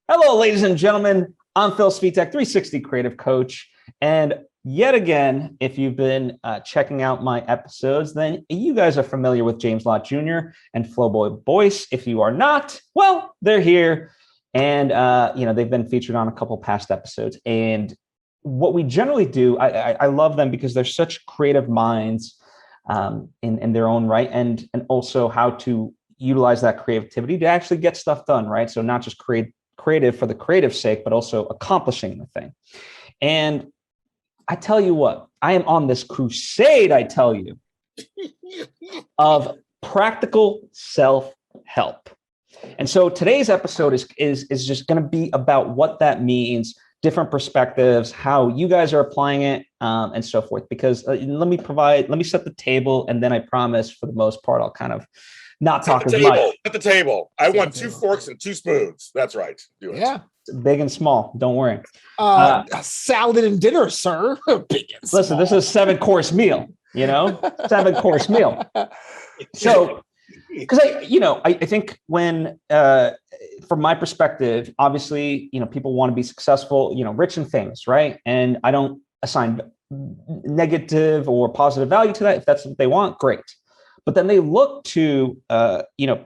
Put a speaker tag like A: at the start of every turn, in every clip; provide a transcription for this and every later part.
A: Hello, ladies and gentlemen. I'm Phil Svitek, 360 Creative Coach. And yet again, if you've been checking out my episodes, then you guys are familiar with James Lott Jr. and Flobo Boyce. If you are not, well, they're here. And, they've been featured on a couple past episodes. And what we generally do, I love them because they're such creative minds in their own right. And also how to utilize that creativity to actually get stuff done, right? So not just creative for the creative sake, but also accomplishing the thing. And I tell you what, I am on this crusade, I tell you, of practical self-help. And so today's episode is just going to be about what that means, different perspectives, how you guys are applying it, and so forth. Because let me set the table, and then I promise for the most part, I'll kind of not talk as much.
B: At the table. I want 2 forks and 2 spoons. That's right. Do it.
C: Yeah.
A: Big and small. Don't worry.
C: Salad and dinner, sir. Big and small.
A: Listen, this is a 7-course meal, 7-course meal. So, because I think when, from my perspective, obviously, people want to be successful, rich and famous, right? And I don't assign negative or positive value to that. If that's what they want, great. But then they look to,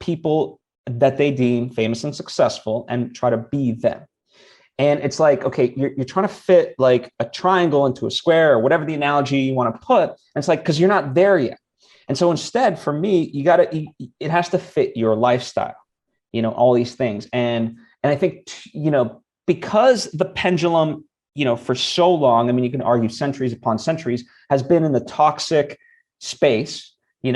A: people that they deem famous and successful and try to be them. And it's like, okay, you're trying to fit like a triangle into a square or whatever the analogy you want to put. And it's like, because you're not there yet. And so instead, for me, it has to fit your lifestyle, all these things. And I think, because the pendulum, for so long, I mean, you can argue centuries upon centuries, has been in the toxic space. We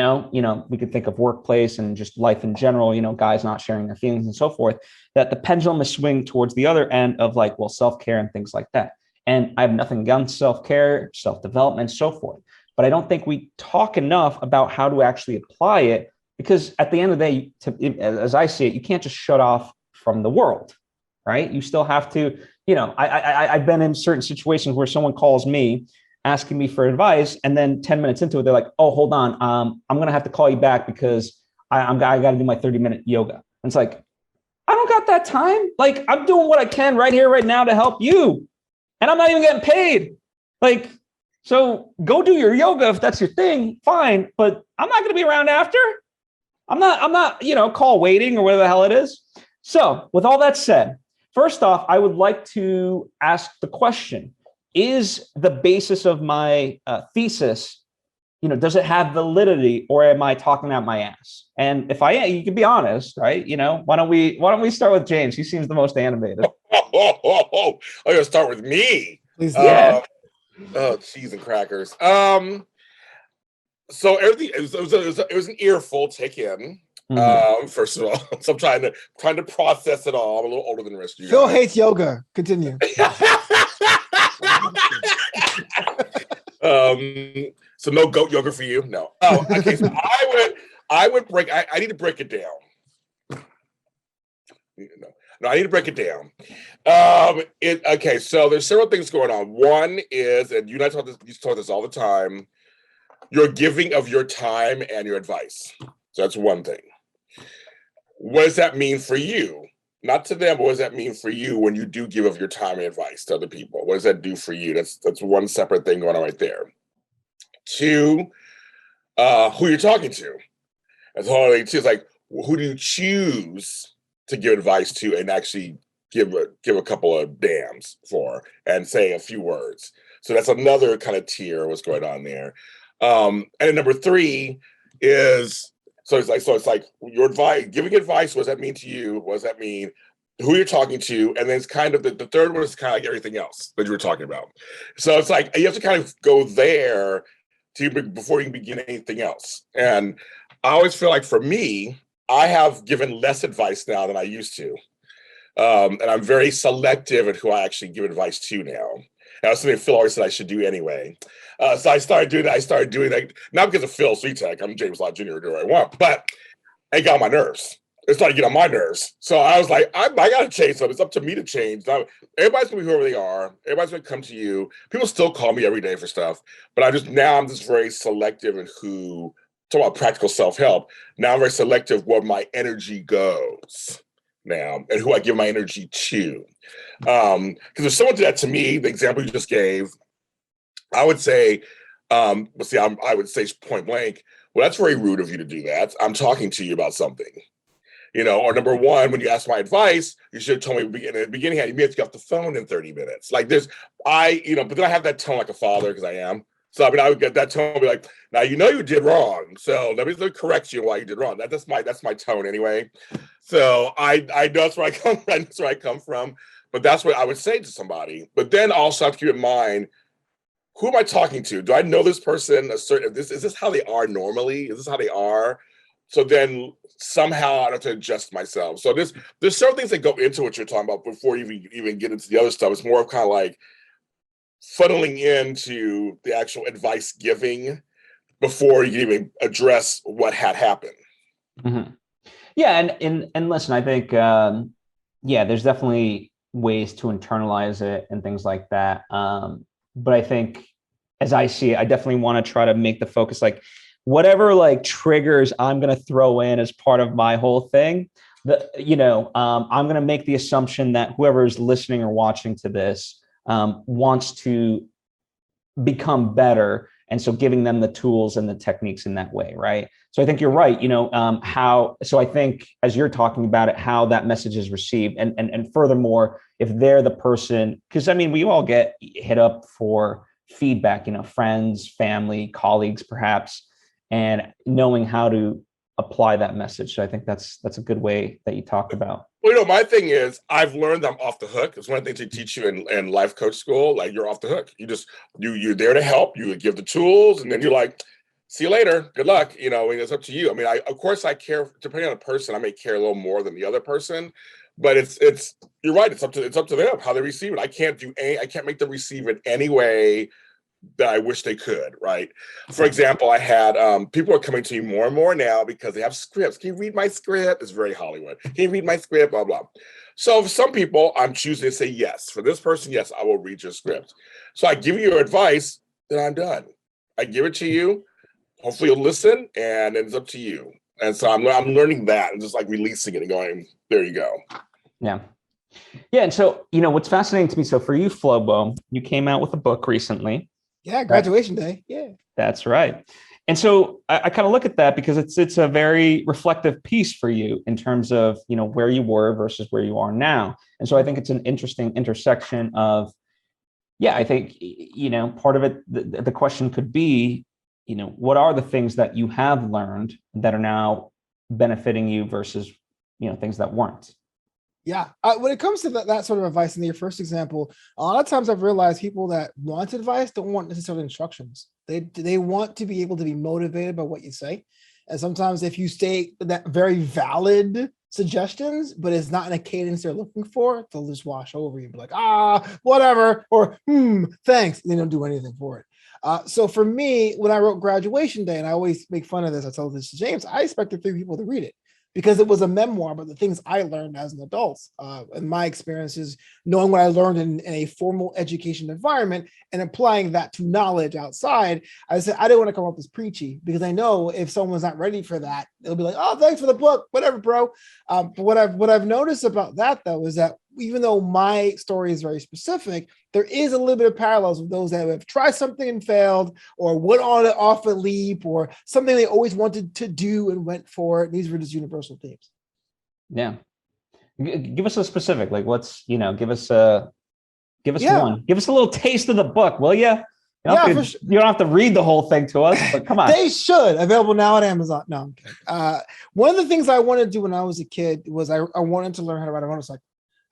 A: could think of workplace and just life in general, guys not sharing their feelings and so forth, that the pendulum is swinging towards the other end of like, well, self-care and things like that. And I have nothing against self-care, self-development, and so forth. But I don't think we talk enough about how to actually apply it, because at the end of the day, as I see it, you can't just shut off from the world, right? You still have to, I've been in certain situations where someone calls me asking me for advice, and then 10 minutes into it, they're like, oh, hold on. I'm going to have to call you back because I got to do my 30-minute yoga. And it's like, I don't got that time. Like, I'm doing what I can right here, right now to help you. And I'm not even getting paid. Like, so go do your yoga if that's your thing, fine. But I'm not going to be around after. I'm not, call waiting or whatever the hell it is. So with all that said, first off, I would like to ask the question, is the basis of my thesis, does it have validity, or am I talking out my ass? And if I am, you can be honest, right? Why don't we start with James? He seems the most animated.
B: I'm gonna start with me.
C: Please.
B: Oh, cheese and crackers. So everything it was an earful take in. First of all, so I'm trying to process it all. I'm a little older than the rest of you.
C: Phil hates yoga. Continue.
B: So no goat yoga for you? No. Oh, okay. So I would break. I need to break it down. No, I need to break it down. Okay. So there's several things going on. One is, and you and I talk this all the time, your giving of your time and your advice. So that's one thing. What does that mean for you? Not to them, but what does that mean for you when you do give of your time and advice to other people? What does that do for you? That's one separate thing going on right there. 2, who you're talking to. That's all. It's like, who do you choose to give advice to and actually give a couple of damns for and say a few words? So that's another kind of tier of what's going on there. And then number 3 is, so it's like your advice, giving advice. What does that mean to you? What does that mean? Who you're talking to? And then it's kind of the third one is kind of like everything else that you were talking about. So it's like you have to kind of go there before you can begin anything else. And I always feel like for me, I have given less advice now than I used to. And I'm very selective at who I actually give advice to now. That's something Phil always said I should do anyway. So I started doing that, not because of Phil Svitek. I'm James Lott Jr. Do what I want, but it got on my nerves. It started getting on my nerves. So I was like, I got to change something. It's up to me to change. Now, everybody's going to be whoever they are. Everybody's going to come to you. People still call me every day for stuff, but I'm just very selective in who, talk about practical self-help. Now I'm very selective where my energy goes. now and who I give my energy to. Because if someone did that to me, the example you just gave, I would say, I would say point blank, well, that's very rude of you to do that. I'm talking to you about something. Or number one, when you ask my advice, you should have told me in the beginning, you may have to get off the phone in 30 minutes. Like but then I have that tone like a father because I am. So, I would get that tone, be like, now, you did wrong. So let me correct you why you did wrong. That's my tone anyway. So I know that's where I come from. That's where I come from. But that's what I would say to somebody. But then also have to keep in mind, who am I talking to? Do I know this person? Is this how they are normally? Is this how they are? So then somehow I have to adjust myself. So there's certain things that go into what you're talking about before you even get into the other stuff. It's more of kind of like funneling into the actual advice giving before you even address what had happened.
A: Mm-hmm. Yeah, and listen, I think there's definitely ways to internalize it and things like that. But I think, as I see it, I definitely want to try to make the focus like whatever like triggers I'm going to throw in as part of my whole thing. I'm going to make the assumption that whoever is listening or watching to this wants to become better. And so giving them the tools and the techniques in that way, right? So I think you're right. So I think as you're talking about it, how that message is received, and furthermore, if they're the person, because we all get hit up for feedback, friends, family, colleagues, perhaps, and knowing how to apply that message. So I think that's a good way that you talked about.
B: Well, my thing is, I've learned I'm off the hook. It's one of the things they teach you in life coach school. Like, you're off the hook. You're there to help. You give the tools, and then you're like, see you later. Good luck. And it's up to you. Of course I care. Depending on the person, I may care a little more than the other person. But it's you're right. It's up to them how they receive it. I can't make them receive it any way that I wish they could, right? For example, I had people are coming to me more and more now because they have scripts. Can you read my script? It's very Hollywood. Can you read my script? Blah, blah. So for some people, I'm choosing to say yes. For this person, yes, I will read your script. So I give you your advice, then I'm done. I give it to you. Hopefully you'll listen, and it's up to you. And so I'm learning that and just like releasing it and going, there you go.
A: Yeah. Yeah. And so, what's fascinating to me, so for you, Flobo, you came out with a book recently.
C: Yeah, graduation day. Yeah,
A: that's right. And so I kind of look at that because it's a very reflective piece for you in terms of, where you were versus where you are now. And so I think it's an interesting intersection of, I think, part of it, the question could be, what are the things that you have learned that are now benefiting you versus, things that weren't?
C: Yeah. When it comes to that sort of advice, in your first example, a lot of times I've realized people that want advice don't want necessarily instructions. They want to be able to be motivated by what you say. And sometimes if you state that very valid suggestions, but it's not in a cadence they're looking for, they'll just wash over you and be like, whatever, or thanks. They don't do anything for it. So for me, when I wrote Graduation Day, and I always make fun of this, I tell this to James, I expected 3 people to read it, because it was a memoir about the things I learned as an adult, and my experiences, knowing what I learned in a formal education environment and applying that to knowledge outside. I said, I didn't want to come up as preachy, because I know if someone's not ready for that, they'll be like, oh, thanks for the book, whatever, bro. But what I've noticed about that, though, is that even though my story is very specific, there is a little bit of parallels with those that have tried something and failed, or went on it off a leap, or something they always wanted to do and went for it. These were just universal themes.
A: Yeah. Give us a specific, like what's, give us one. Give us a little taste of the book, will you? You don't have to read the whole thing to us, but come on.
C: They should. Available now at Amazon. No, I'm kidding. One of the things I wanted to do when I was a kid was I wanted to learn how to ride a motorcycle.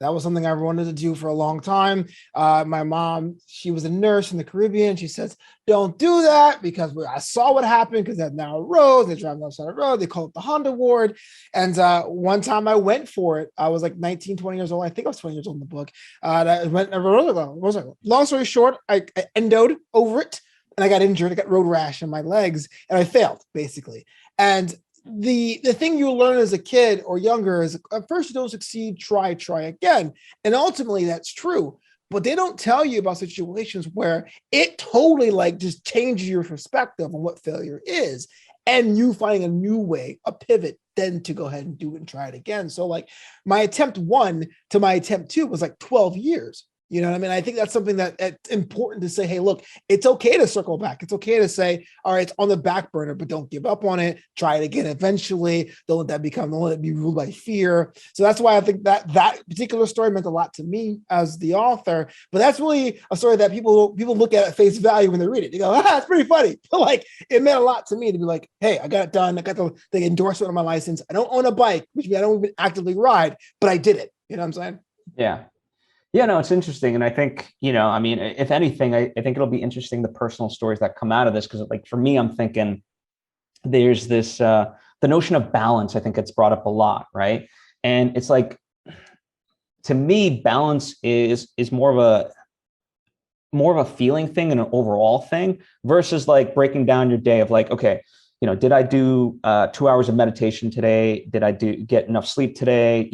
C: That was something I wanted to do for a long time. My mom, she was a nurse in the Caribbean. She says, don't do that, because I saw what happened, because they have narrow roads. They drive on the side of the road. They call it the Honda Ward. And one time I went for it. I was like 19, 20 years old. I think I was 20 years old in the book. I went motorcycle. Long story short, I endoed over it, and I got injured. I got road rash in my legs, and I failed, basically. And the thing you learn as a kid or younger is, at first you don't succeed, try again. And ultimately that's true, but they don't tell you about situations where it totally just changes your perspective on what failure is. and you finding a new way, a pivot, then to go ahead and do it and try it again. So like my attempt 1 to my attempt 2 was like 12 years. You know what I mean? I think that's something that's important to say, hey, look, it's okay to circle back. It's okay to say, all right, it's on the back burner, but don't give up on it. Try it again eventually. Don't let it be ruled by fear. So that's why I think that particular story meant a lot to me as the author. But that's really a story that people look at face value when they read it. They go, it's pretty funny. But like, it meant a lot to me to be like, hey, I got it done. I got the endorsement on my license. I don't own a bike, which means I don't even actively ride, but I did it. You know what I'm saying?
A: Yeah. Yeah, no, it's interesting. And I think, I mean, if anything, I think it'll be interesting, the personal stories that come out of this. Because like for me, I'm thinking there's this, the notion of balance, I think it's brought up a lot, right? And it's like, to me, balance is more of a feeling thing and an overall thing versus like breaking down your day of like, okay, did I do 2 hours of meditation today? Did I get enough sleep today?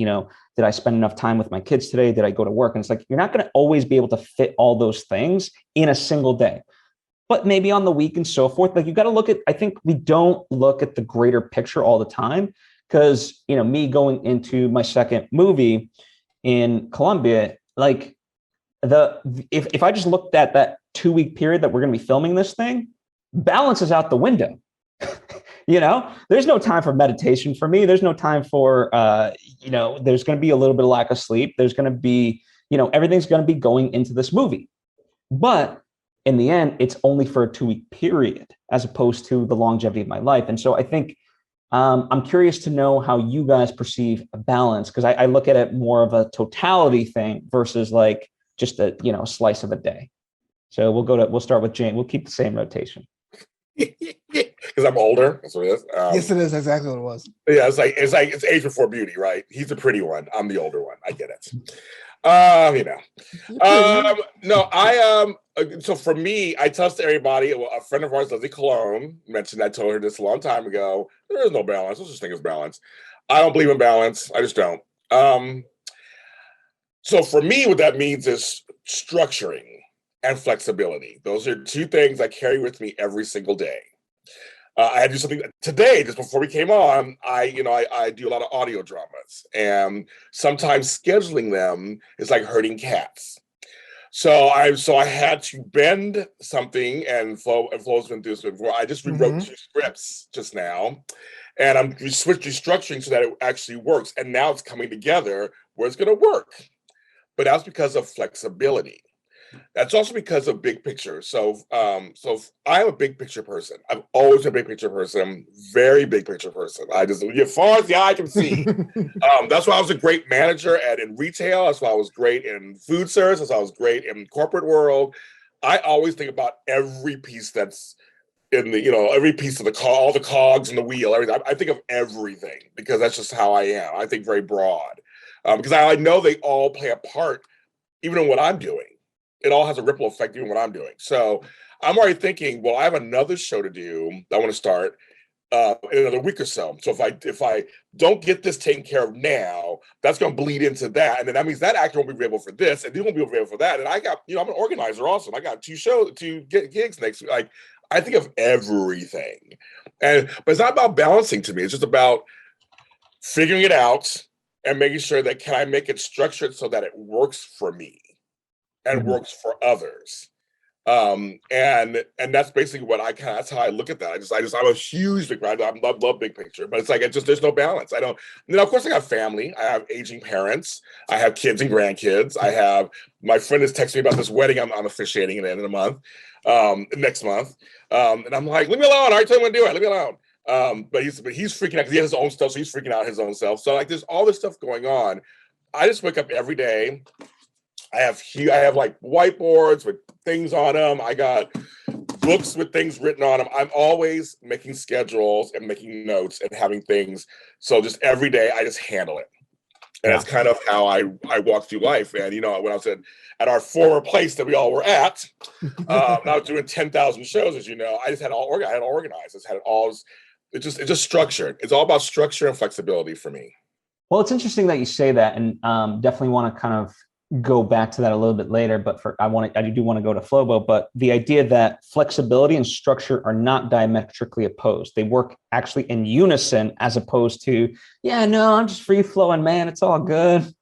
A: Did I spend enough time with my kids today? Did I go to work? And it's like, you're not going to always be able to fit all those things in a single day, but maybe on the week and so forth. Like you got to look at, I think we don't look at the greater picture all the time because, me going into my second movie in Colombia, like if I just looked at that 2-week period that we're going to be filming this thing, balance is out the window. There's no time for meditation for me. There's no time for, there's going to be a little bit of lack of sleep. There's going to be, everything's going to be going into this movie. But in the end, it's only for a 2-week period as opposed to the longevity of my life. And so I think I'm curious to know how you guys perceive a balance, because I look at it more of a totality thing versus like just a, slice of a day. So we'll start with Jane. We'll keep the same rotation.
B: Because I'm older. That's what it is.
C: Yes, it is exactly what it was.
B: Yeah, it's age before beauty, right? He's the pretty one. I'm the older one. I get it. So for me, I tell everybody. Well, a friend of ours, Leslie Cologne, mentioned. I told her this a long time ago. There is no balance. There's such thing as balance. I don't believe in balance. I just don't. So for me, what that means is structuring and flexibility. Those are two things I carry with me every single day. I had to do something today, just before we came on. I do a lot of audio dramas, and sometimes scheduling them is like herding cats. So I had to bend something, and Flo's been through this before. I just rewrote 2 scripts just now, and I'm restructuring so that it actually works. And now it's coming together where it's going to work. But that's because of flexibility. That's also because of big picture. So I'm a big picture person. I've always been a big picture person, very big picture person. I just, as far as the eye can see. That's why I was a great manager in retail. That's why I was great in food service. That's why I was great in corporate world. I always think about every piece that's in the, every piece of all the cogs in the wheel, everything. I think of everything because that's just how I am. I think very broad because I know they all play a part, even in what I'm doing. It all has a ripple effect even what I'm doing. So I'm already thinking, well, I have another show to do. I want to start in another week or so. So if I don't get this taken care of now, that's going to bleed into that. And then that means that actor won't be available for this and they won't be available for that. And I got, I'm an organizer also. I got 2 gigs next week. Like I think of everything. But it's not about balancing to me. It's just about figuring it out and making sure that can I make it structured so that it works for me and works for others. And that's basically what that's how I look at that. I'm a huge big, I love big picture, but it's like, there's no balance. Of course I got family. I have aging parents. I have kids and grandkids. My friend is texting me about this wedding I'm officiating at the end of the month, next month. And I'm like, leave me alone. I already told him to do it. Leave me alone. But he's freaking out because he has his own stuff. So he's freaking out his own self. So like, there's all this stuff going on. I just wake up every day. I have like whiteboards with things on them. I got books with things written on them. I'm always making schedules and making notes and having things. So just every day I just handle it. And that's kind of how I walk through life. And, when I was at our former place that we all were at, I was doing 10,000 shows, as you know, I just had it all organized. I just had it all, it's just structured. It's all about structure and flexibility for me.
A: Well, it's interesting that you say that, and definitely want to kind of go back to that a little bit later, but I do want to go to Flobo, but the idea that flexibility and structure are not diametrically opposed. They work actually in unison, as opposed to, yeah, no, I'm just free flowing, man. It's all good.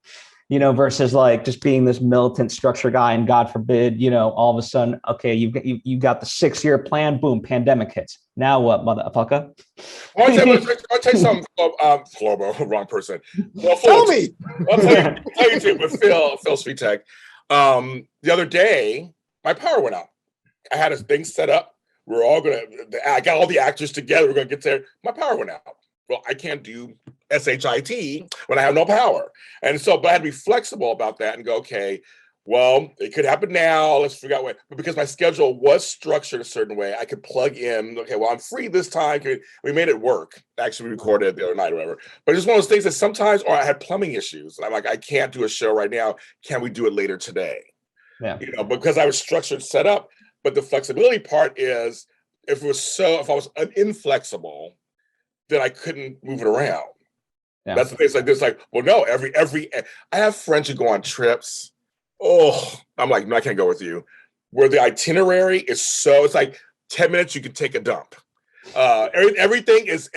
A: Versus like just being this militant structure guy, and God forbid, all of a sudden, okay, you got the 6-year plan, boom, pandemic hits. Now what, motherfucker?
B: I'll tell you something, Flobo, wrong person. Well,
C: Tell me.
B: I'll tell you too, but Phil Svitek. The other day, my power went out. I had a thing set up. I got all the actors together. We're gonna get there. My power went out. Well, I can't do SHIT when I have no power. And so, but I had to be flexible about that and go, okay, well, it could happen now. Let's figure out what, but because my schedule was structured a certain way, I could plug in, okay, well, I'm free this time. We made it work. Actually, we recorded it the other night or whatever. But it's one of those things that sometimes, or I had plumbing issues. And I'm like, I can't do a show right now. Can we do it later today?
A: Yeah.
B: Because I was structured, set up. But the flexibility part is, if I was inflexible, then I couldn't move it around. Yeah. That's the thing. It's like this, like, well, no, I have friends who go on trips. Oh, I'm like, no, I can't go with you. Where the itinerary is it's like 10 minutes, you can take a dump. Everything is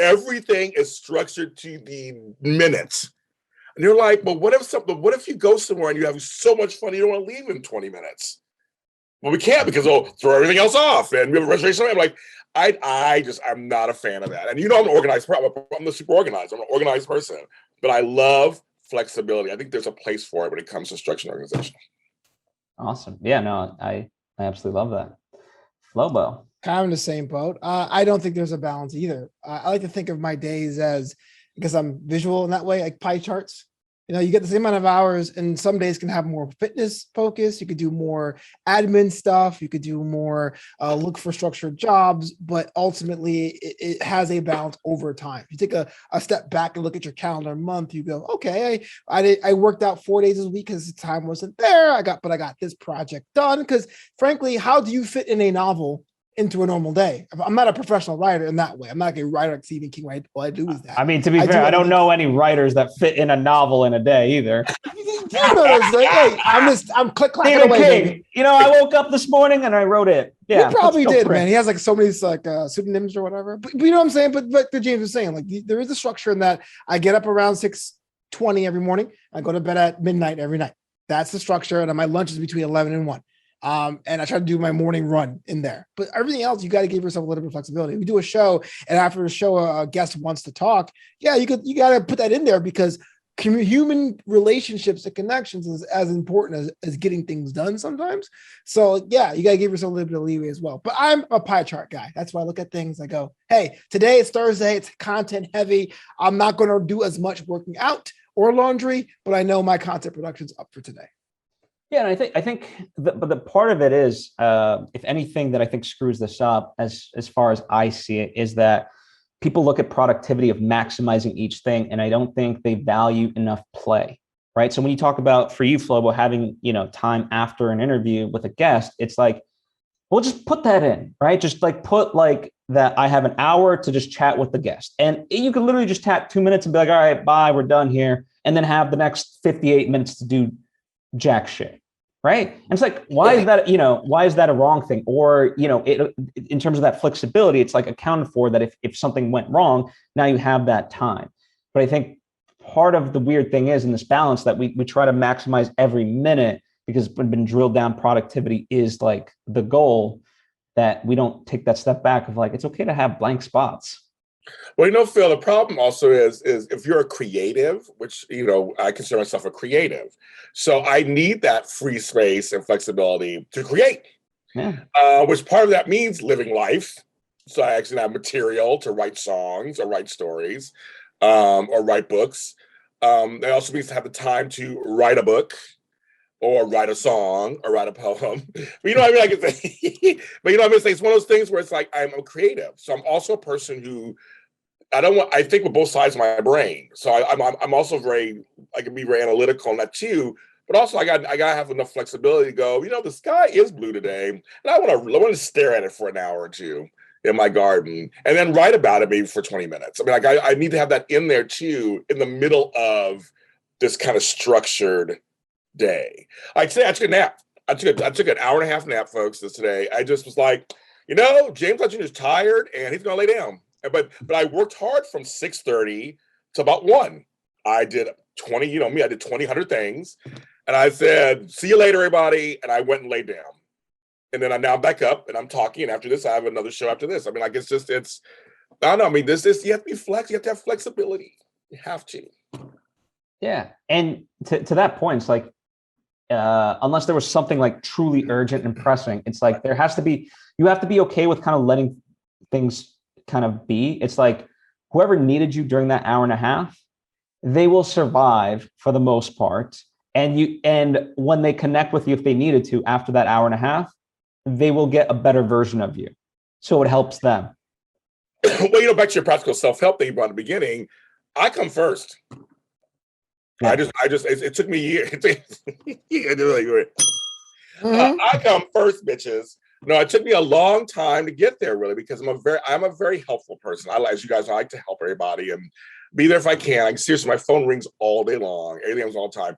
B: structured to the minutes. And you're like, well, what if you go somewhere and you have so much fun, you don't want to leave in 20 minutes? Well, we can't, because throw everything else off and we have a reservation. I'm like, I'm not a fan of that. And I'm an organized person. I'm the super organized. I'm an organized person, but I love flexibility. I think there's a place for it when it comes to structure and organization.
A: Awesome. Yeah, no, I absolutely love that. Flobo.
C: Kind of in the same boat. I don't think there's a balance either. I like to think of my days as, because I'm visual in that way, like pie charts. You get the same amount of hours, and some days can have more fitness focus. You could do more admin stuff. You could do more look for structured jobs, but ultimately it has a balance over time. If you take a step back and look at your calendar month, you go, okay, I worked out 4 days a week because the time wasn't there. But I got this project done. Because frankly, how do you fit in a novel into a normal day? I'm not a professional writer in that way. I'm not like a writer like Stephen King. Right? All I do is that.
A: I mean, to be fair, I don't know any writers that fit in a novel in a day either.
C: I'm click-clacking away.
A: King. I woke up this morning and I wrote it. Yeah,
C: he probably did, man. He has like so many pseudonyms or whatever. But you know what I'm saying? But the James was saying, like, there is a structure in that. I get up around 6:20 every morning. I go to bed at midnight every night. That's the structure. And my lunch is between 11 and 1. And I try to do my morning run in there, but everything else, you got to give yourself a little bit of flexibility. We do a show, and after the show, a guest wants to talk. Yeah, you got to put that in there, because human relationships and connections is as important as getting things done sometimes. So yeah, you got to give yourself a little bit of leeway as well. But I'm a pie chart guy. That's why I look at things. I go, hey, today it's Thursday. It's content heavy. I'm not going to do as much working out or laundry, but I know my content production's up for today.
A: Yeah, and I think the part of it is, if anything, that I think screws this up, as far as I see it, is that people look at productivity of maximizing each thing, and I don't think they value enough play, right? So when you talk about, for you, Flobo, having time after an interview with a guest, it's like, well, just put that in, right? Just like put like that I have an hour to just chat with the guest, and you can literally just tap 2 minutes and be like, all right, bye, we're done here, and then have the next 58 minutes to do jack shit, right? And it's like, why is that a wrong thing? Or, in terms of that flexibility, it's like accounted for that if something went wrong, now you have that time. But I think part of the weird thing is in this balance that we try to maximize every minute, because we've been drilled down productivity is like the goal, that we don't take that step back of like, it's okay to have blank spots.
B: Well, Phil, the problem also is if you're a creative, which, I consider myself a creative. So I need that free space and flexibility to create, which part of that means living life. So I actually have material to write songs or write stories or write books. It also means to have the time to write a book or write a song or write a poem. But you know what I mean? I can say, but it's one of those things where it's like, I'm a creative. So I'm also a person who, I think with both sides of my brain. So I'm also I can be very analytical on that too, but also I got to have enough flexibility to go, the sky is blue today, and I want to stare at it for an hour or two in my garden, and then write about it maybe for 20 minutes. I mean, I need to have that in there too, in the middle of this kind of structured day. Like today, I took a nap. I took an hour and a half nap, folks. This today, I just was like, James Lott Jr. is tired and he's gonna lay down. But I worked hard from 6:30 to about 1. I did 20. You know me, I did 100 things, and I said, "See you later, everybody." And I went and laid down. And then I'm now back up and I'm talking. And after this, I have another show after this. I mean, like I don't know. I mean, this you have to be flex. You have to have flexibility. You have to.
A: Yeah, and to that point, it's like unless there was something like truly urgent and pressing, it's like you have to be okay with kind of letting things kind of be. It's like whoever needed you during that hour and a half, they will survive for the most part. And when they connect with you, if they needed to after that hour and a half, they will get a better version of you. So it helps them.
B: Well, back to your practical self-help that you brought in the beginning, I come first. Yeah. It took me years. I come first, bitches. No, it took me a long time to get there, really, because I'm a very helpful person. As you guys know, I like to help everybody and be there if I can. Like, seriously, my phone rings all day long. Everything happens all the time.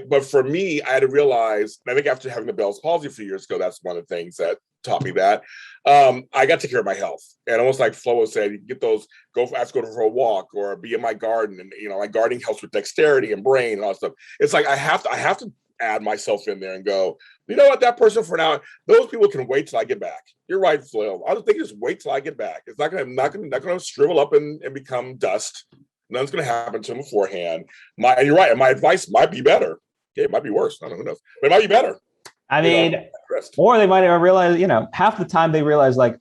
B: But for me, I had to realize, and I think after having the Bell's palsy a few years ago, that's one of the things that taught me that. I got to take care of my health. And almost like Flobo said, you get those, I have to go for a walk or be in my garden. And, my gardening helps with dexterity and brain and all that stuff. It's like I have to add myself in there and go, you know what, that person for now, those people can wait till I get back. You're right, Flo. I don't think just wait till I get back. It's not gonna shrivel up and become dust. Nothing's gonna happen to them beforehand. And you're right, and my advice might be better. Okay, it might be worse. I don't know who knows. But it might be better.
A: I mean, or they might even realize, half the time they realize like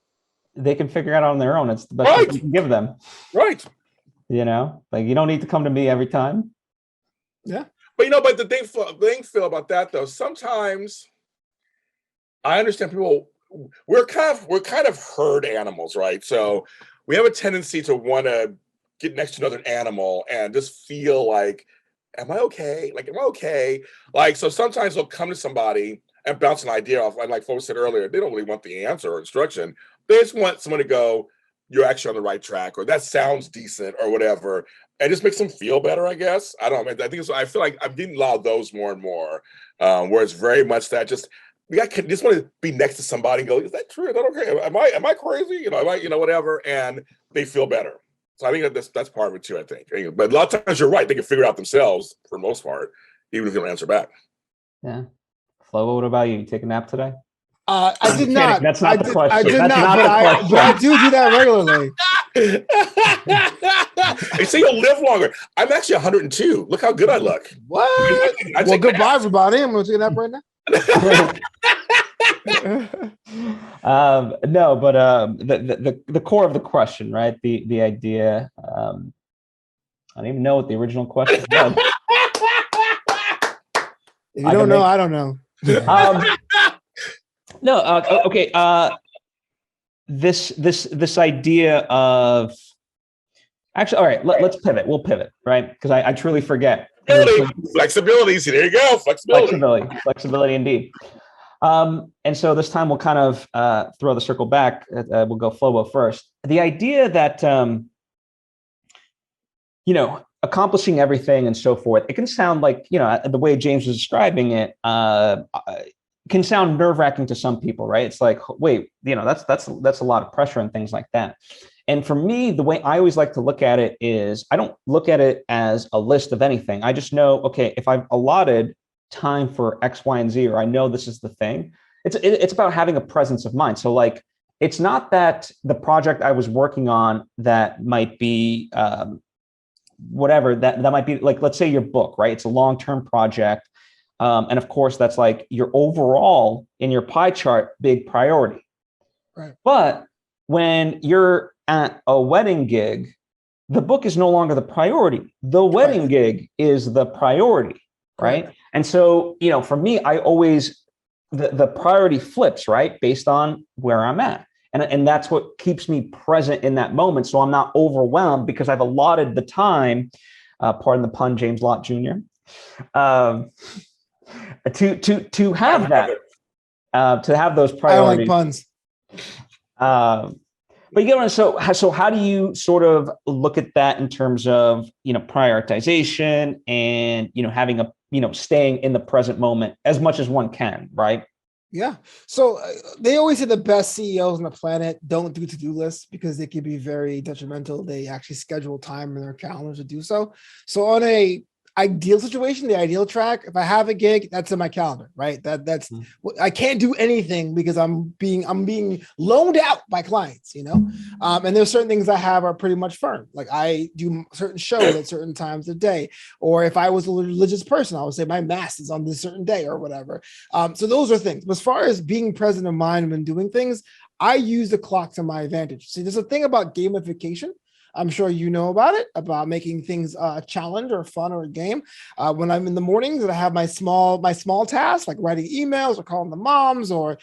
A: they can figure it out on their own. It's the best thing you can give them.
B: Right.
A: Like you don't need to come to me every time.
C: Yeah.
B: But but the thing, Phil, about that though, sometimes I understand people. We're kind of herd animals, right? So we have a tendency to want to get next to another animal and just feel like, am I okay? Like, am I okay? Like, so sometimes they'll come to somebody and bounce an idea off. And like folks said earlier, they don't really want the answer or instruction. They just want someone to go, you're actually on the right track, or that sounds decent, or whatever. And just makes them feel better, I guess. I don't know. I feel like I'm getting a lot of those more and more, where it's very much that just want to be next to somebody and go, is that true? Is that okay? Am I crazy? Whatever. And they feel better. So I think that's part of it too, I think. But a lot of times you're right. They can figure it out themselves for the most part, even if you don't answer back.
A: Yeah. Flo, what about you? You take a nap today?
C: I did not.
A: That's not the question.
C: I did not, but I do that regularly.
B: They say you'll live longer. I'm actually 102. Look how good I look.
C: What? Well, goodbye, everybody. I'm going to take a nap right now.
A: No, but the core of the question, right? The idea. I don't even know what the original question was.
C: If you don't know, I don't know.
A: No, okay. This idea of actually, all right. Let's pivot. We'll pivot, right? Because I truly forget.
B: Flexibility. See, there you go.
A: Flexibility, indeed. And so this time we'll kind of throw the circle back. We'll go Flobo first. The idea that accomplishing everything and so forth. It can sound like the way James was describing it. Can sound nerve-wracking to some people, right? It's like, wait, that's a lot of pressure and things like that. And for me, the way I always like to look at it is I don't look at it as a list of anything. I just know, okay, if I've allotted time for X, Y, and Z, or I know this is the thing, it's about having a presence of mind. So like, it's not that the project I was working on that might be whatever, that might be like, let's say your book, right? It's a long-term project. And of course, that's like your overall in your pie chart, big priority.
C: Right. But
A: when you're at a wedding gig, the book is no longer the priority. The wedding gig is the priority, right? And so, for me, I always, the priority flips, right? Based on where I'm at. And that's what keeps me present in that moment. So I'm not overwhelmed because I've allotted the time, pardon the pun, James Lott Jr., to have that, to have those priorities.
C: I like puns.
A: But so how do you sort of look at that in terms of prioritization and having staying in the present moment as much as one can, right?
C: Yeah. So they always say the best CEOs on the planet don't do to-do lists because they can be very detrimental. They actually schedule time in their calendars to do so. So on a ideal situation, the ideal track, if I have a gig, that's in my calendar, right? That's I can't do anything because I'm being loaned out by clients, and there's certain things I have are pretty much firm. Like I do certain shows at certain times of the day, or if I was a religious person, I would say my mass is on this certain day or whatever. So those are things. But as far as being present in mind when doing things, I use the clock to my advantage. See, there's a thing about gamification. I'm sure you know about it, about making things a challenge or fun or a game. When I'm in the mornings and I have my small tasks, like writing emails or calling the moms or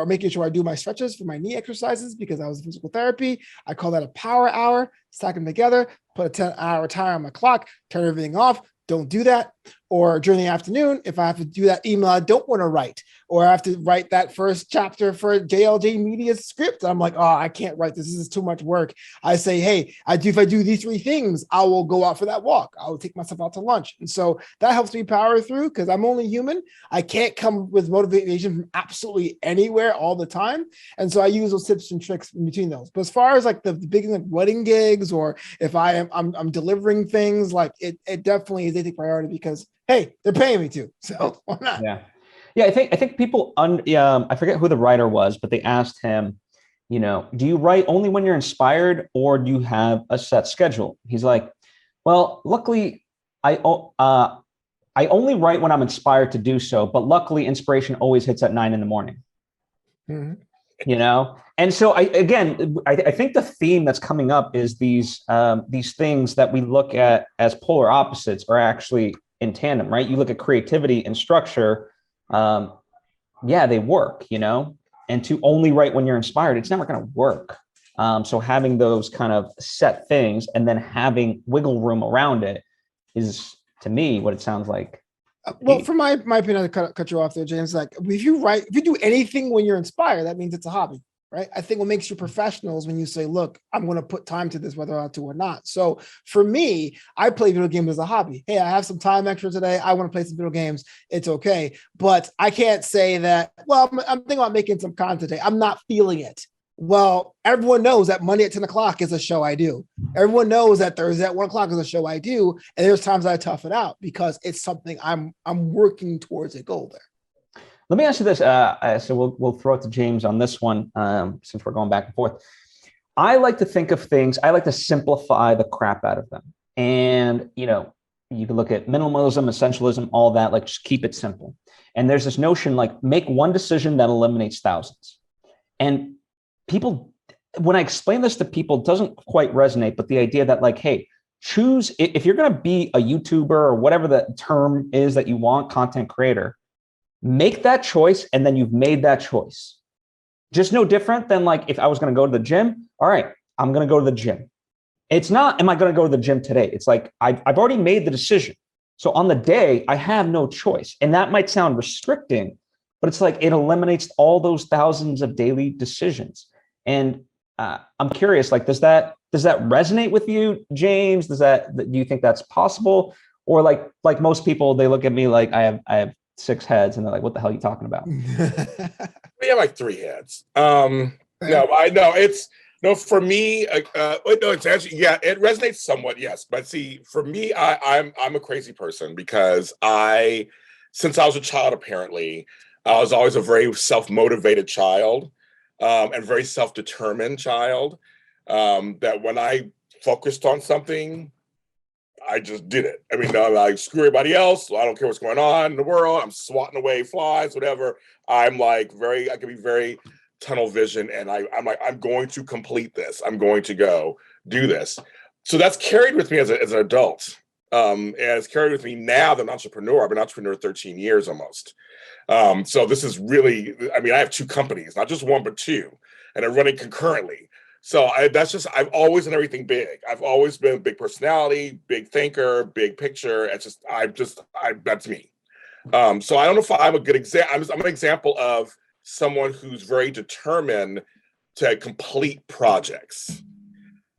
C: making sure I do my stretches for my knee exercises because I was in physical therapy. I call that a power hour. Stack them together, put a 10-hour timer on my clock, turn everything off. Don't do that. Or during the afternoon, if I have to do that email I don't want to write, or I have to write that first chapter for JLJ Media's script, I'm like, oh, I can't write this. This is too much work. I say, hey, if I do these 3 things, I will go out for that walk. I will take myself out to lunch. And so that helps me power through because I'm only human. I can't come with motivation from absolutely anywhere all the time. And so I use those tips and tricks in between those. But as far as like the big like wedding gigs, or if I'm delivering things, like it definitely is they take priority because hey, they're paying me to, so why not?
A: Yeah. I think people. I forget who the writer was, but they asked him, do you write only when you're inspired, or do you have a set schedule? He's like, well, luckily, I only write when I'm inspired to do so, but luckily, inspiration always hits at 9 a.m. Mm-hmm. And so I think the theme that's coming up is these things that we look at as polar opposites are actually in tandem, right? You look at creativity and structure. They work, and to only write when you're inspired, it's never going to work. So having those kind of set things and then having wiggle room around it is, to me, what it sounds like.
C: Well, from my opinion, I cut you off there, James. Like if you do anything when you're inspired, that means it's a hobby. Right. I think what makes you professional is when you say, look, I'm going to put time to this, whether I want to or not. So for me, I play video games as a hobby. Hey, I have some time extra today. I want to play some video games. It's okay. But I can't say that, well, I'm thinking about making some content today. I'm not feeling it. Well, everyone knows that Monday at 10 o'clock is a show I do. Everyone knows that Thursday at 1 o'clock is a show I do. And there's times I tough it out because it's something I'm working towards a goal there.
A: Let me ask you this. So we'll throw it to James on this one, since we're going back and forth. I like to think of things. I like to simplify the crap out of them. And, you can look at minimalism, essentialism, all that, like just keep it simple. And there's this notion like make one decision that eliminates thousands. And people, when I explain this to people, it doesn't quite resonate, but the idea that like, hey, choose, if you're going to be a YouTuber or whatever the term is that you want, content creator, make that choice, and then you've made that choice. Just no different than like if I was going to go to the gym. All right, I'm going to go to the gym. It's not, am I going to go to the gym today? It's like I've already made the decision. So on the day, I have no choice. And that might sound restricting, but it's like it eliminates all those thousands of daily decisions. And I'm curious, like, does that resonate with you, James? Do you think that's possible? Or like most people, they look at me like I have 6 heads, and they're like, "What the hell are you talking about?"
B: We have like 3 heads. No, I know it's no for me. No, it's actually it resonates somewhat, yes. But see, for me, I'm a crazy person because since I was a child, apparently, I was always a very self-motivated child, and very self-determined child. That when I focused on something, I just did it. I mean, I'm like, screw everybody else. I don't care what's going on in the world. I'm swatting away flies, whatever. I'm like I can be very tunnel vision. And I'm like, I'm going to complete this. I'm going to go do this. So that's carried with me as an adult. And it's carried with me now that I'm an entrepreneur. I've been an entrepreneur 13 years almost. So this is really, I mean, I have 2 companies, not just 1, but 2, and they're running concurrently. So I've always done everything big. I've always been a big personality, big thinker, big picture. That's me. So I don't know if I'm a good example. I'm an example of someone who's very determined to complete projects.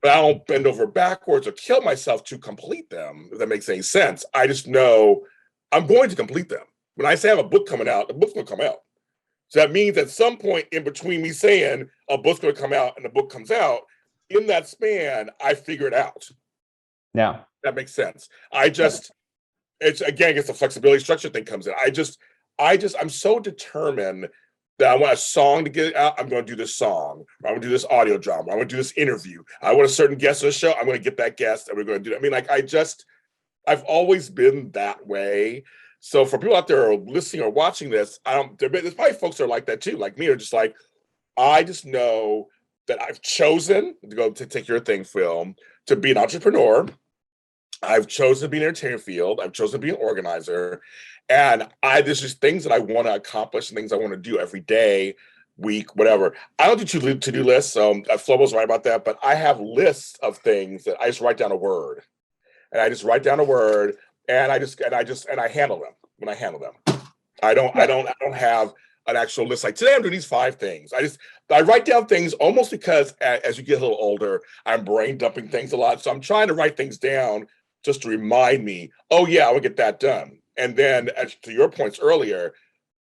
B: But I don't bend over backwards or kill myself to complete them, if that makes any sense. I just know I'm going to complete them. When I say I have a book coming out, the book's going to come out. So that means at some point in between me saying a book's going to come out and the book comes out, in that span, I figure it out.
A: Yeah.
B: That makes sense. It's the flexibility structure thing comes in. I'm so determined that I want a song to get out. I'm going to do this song. I want to do this audio drama. I want to do this interview. I want a certain guest on the show. I'm going to get that guest and we're going to do it. I mean, like, I've always been that way. So for people out there who are listening or watching this, there's probably folks that are like that too, like me, are just like, I just know that I've chosen to go to Take Your Thing film, to be an entrepreneur. I've chosen to be in the entertainment field. I've chosen to be an organizer. And there's just things that I want to accomplish and things I want to do every day, week, whatever. I don't do to-do lists. Flobo's right about that, but I have lists of things that I just write down a word. And I just write down a word and I handle them when I handle them. I don't have an actual list. Like today I'm doing these 5 things. I write down things almost because as you get a little older, I'm brain dumping things a lot. So I'm trying to write things down just to remind me, oh yeah, I will get that done. And then to your points earlier,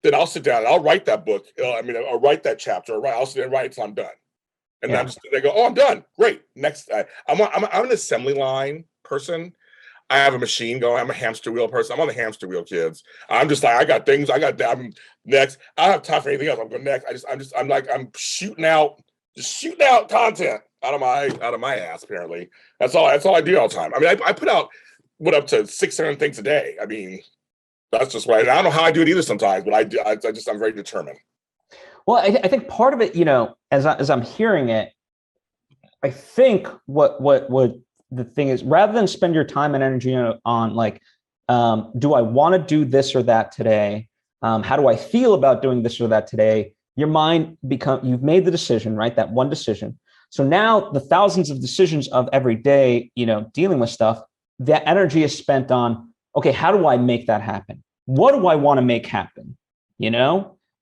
B: then I'll sit down and I'll write that book. I'll write that chapter. I'll sit there and write it until I'm done. And then they go, oh, I'm done. Great. Next, I'm an assembly line person. I have a machine going. I'm a hamster wheel person. I'm on the hamster wheel, kids. I'm just like, I got things. I'm next. I don't have time for anything else. I'm going next. I'm shooting out content out of my ass. Apparently, that's all I do all the time. I mean, I put out up to 600 things a day. I mean, that's just right. I don't know how I do it either sometimes, but I do. I'm very determined.
A: Well, I think part of it, as I'm hearing it, I think what the thing is, rather than spend your time and energy on like, do I want to do this or that today? How do I feel about doing this or that today? Your mind you've made the decision, right? That one decision. So now the thousands of decisions of every day, dealing with stuff, that energy is spent on, okay, how do I make that happen? What do I want to make happen? And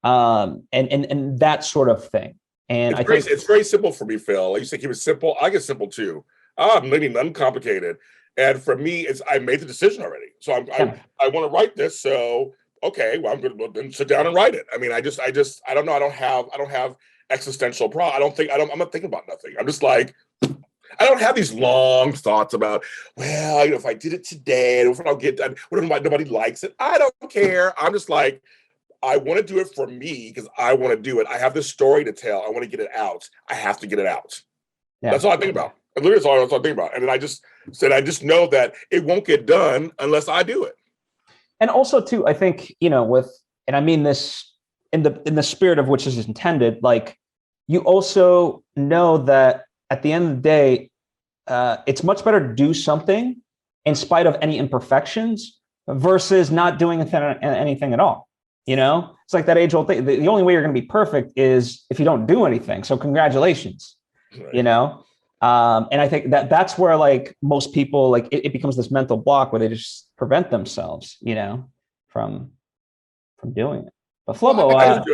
A: that sort of thing. And
B: it's very simple for me, Phil. Like you said, keep it simple. I get simple too. I'm living uncomplicated. And for me, I made the decision already. So I want to write this. So, okay, well, I'm going to then sit down and write it. I mean, I don't know. I don't have existential I'm not thinking about nothing. I'm just like, I don't have these long thoughts about, well, if I did it today, what if nobody likes it? I don't care. I'm just like, I want to do it for me because I want to do it. I have this story to tell. I want to get it out. I have to get it out. Yeah. That's all I think about. Literally, that's all I think about. And then I just know that it won't get done unless I do it.
A: And also, too, I think, and I mean this in the spirit of which is intended, like, you also know that at the end of the day, it's much better to do something in spite of any imperfections versus not doing anything at all. It's like that age-old thing. The only way you're going to be perfect is if you don't do anything. So congratulations, right. And I think that's where, like, most people, like, it becomes this mental block where they just prevent themselves, from doing it. But Flobo,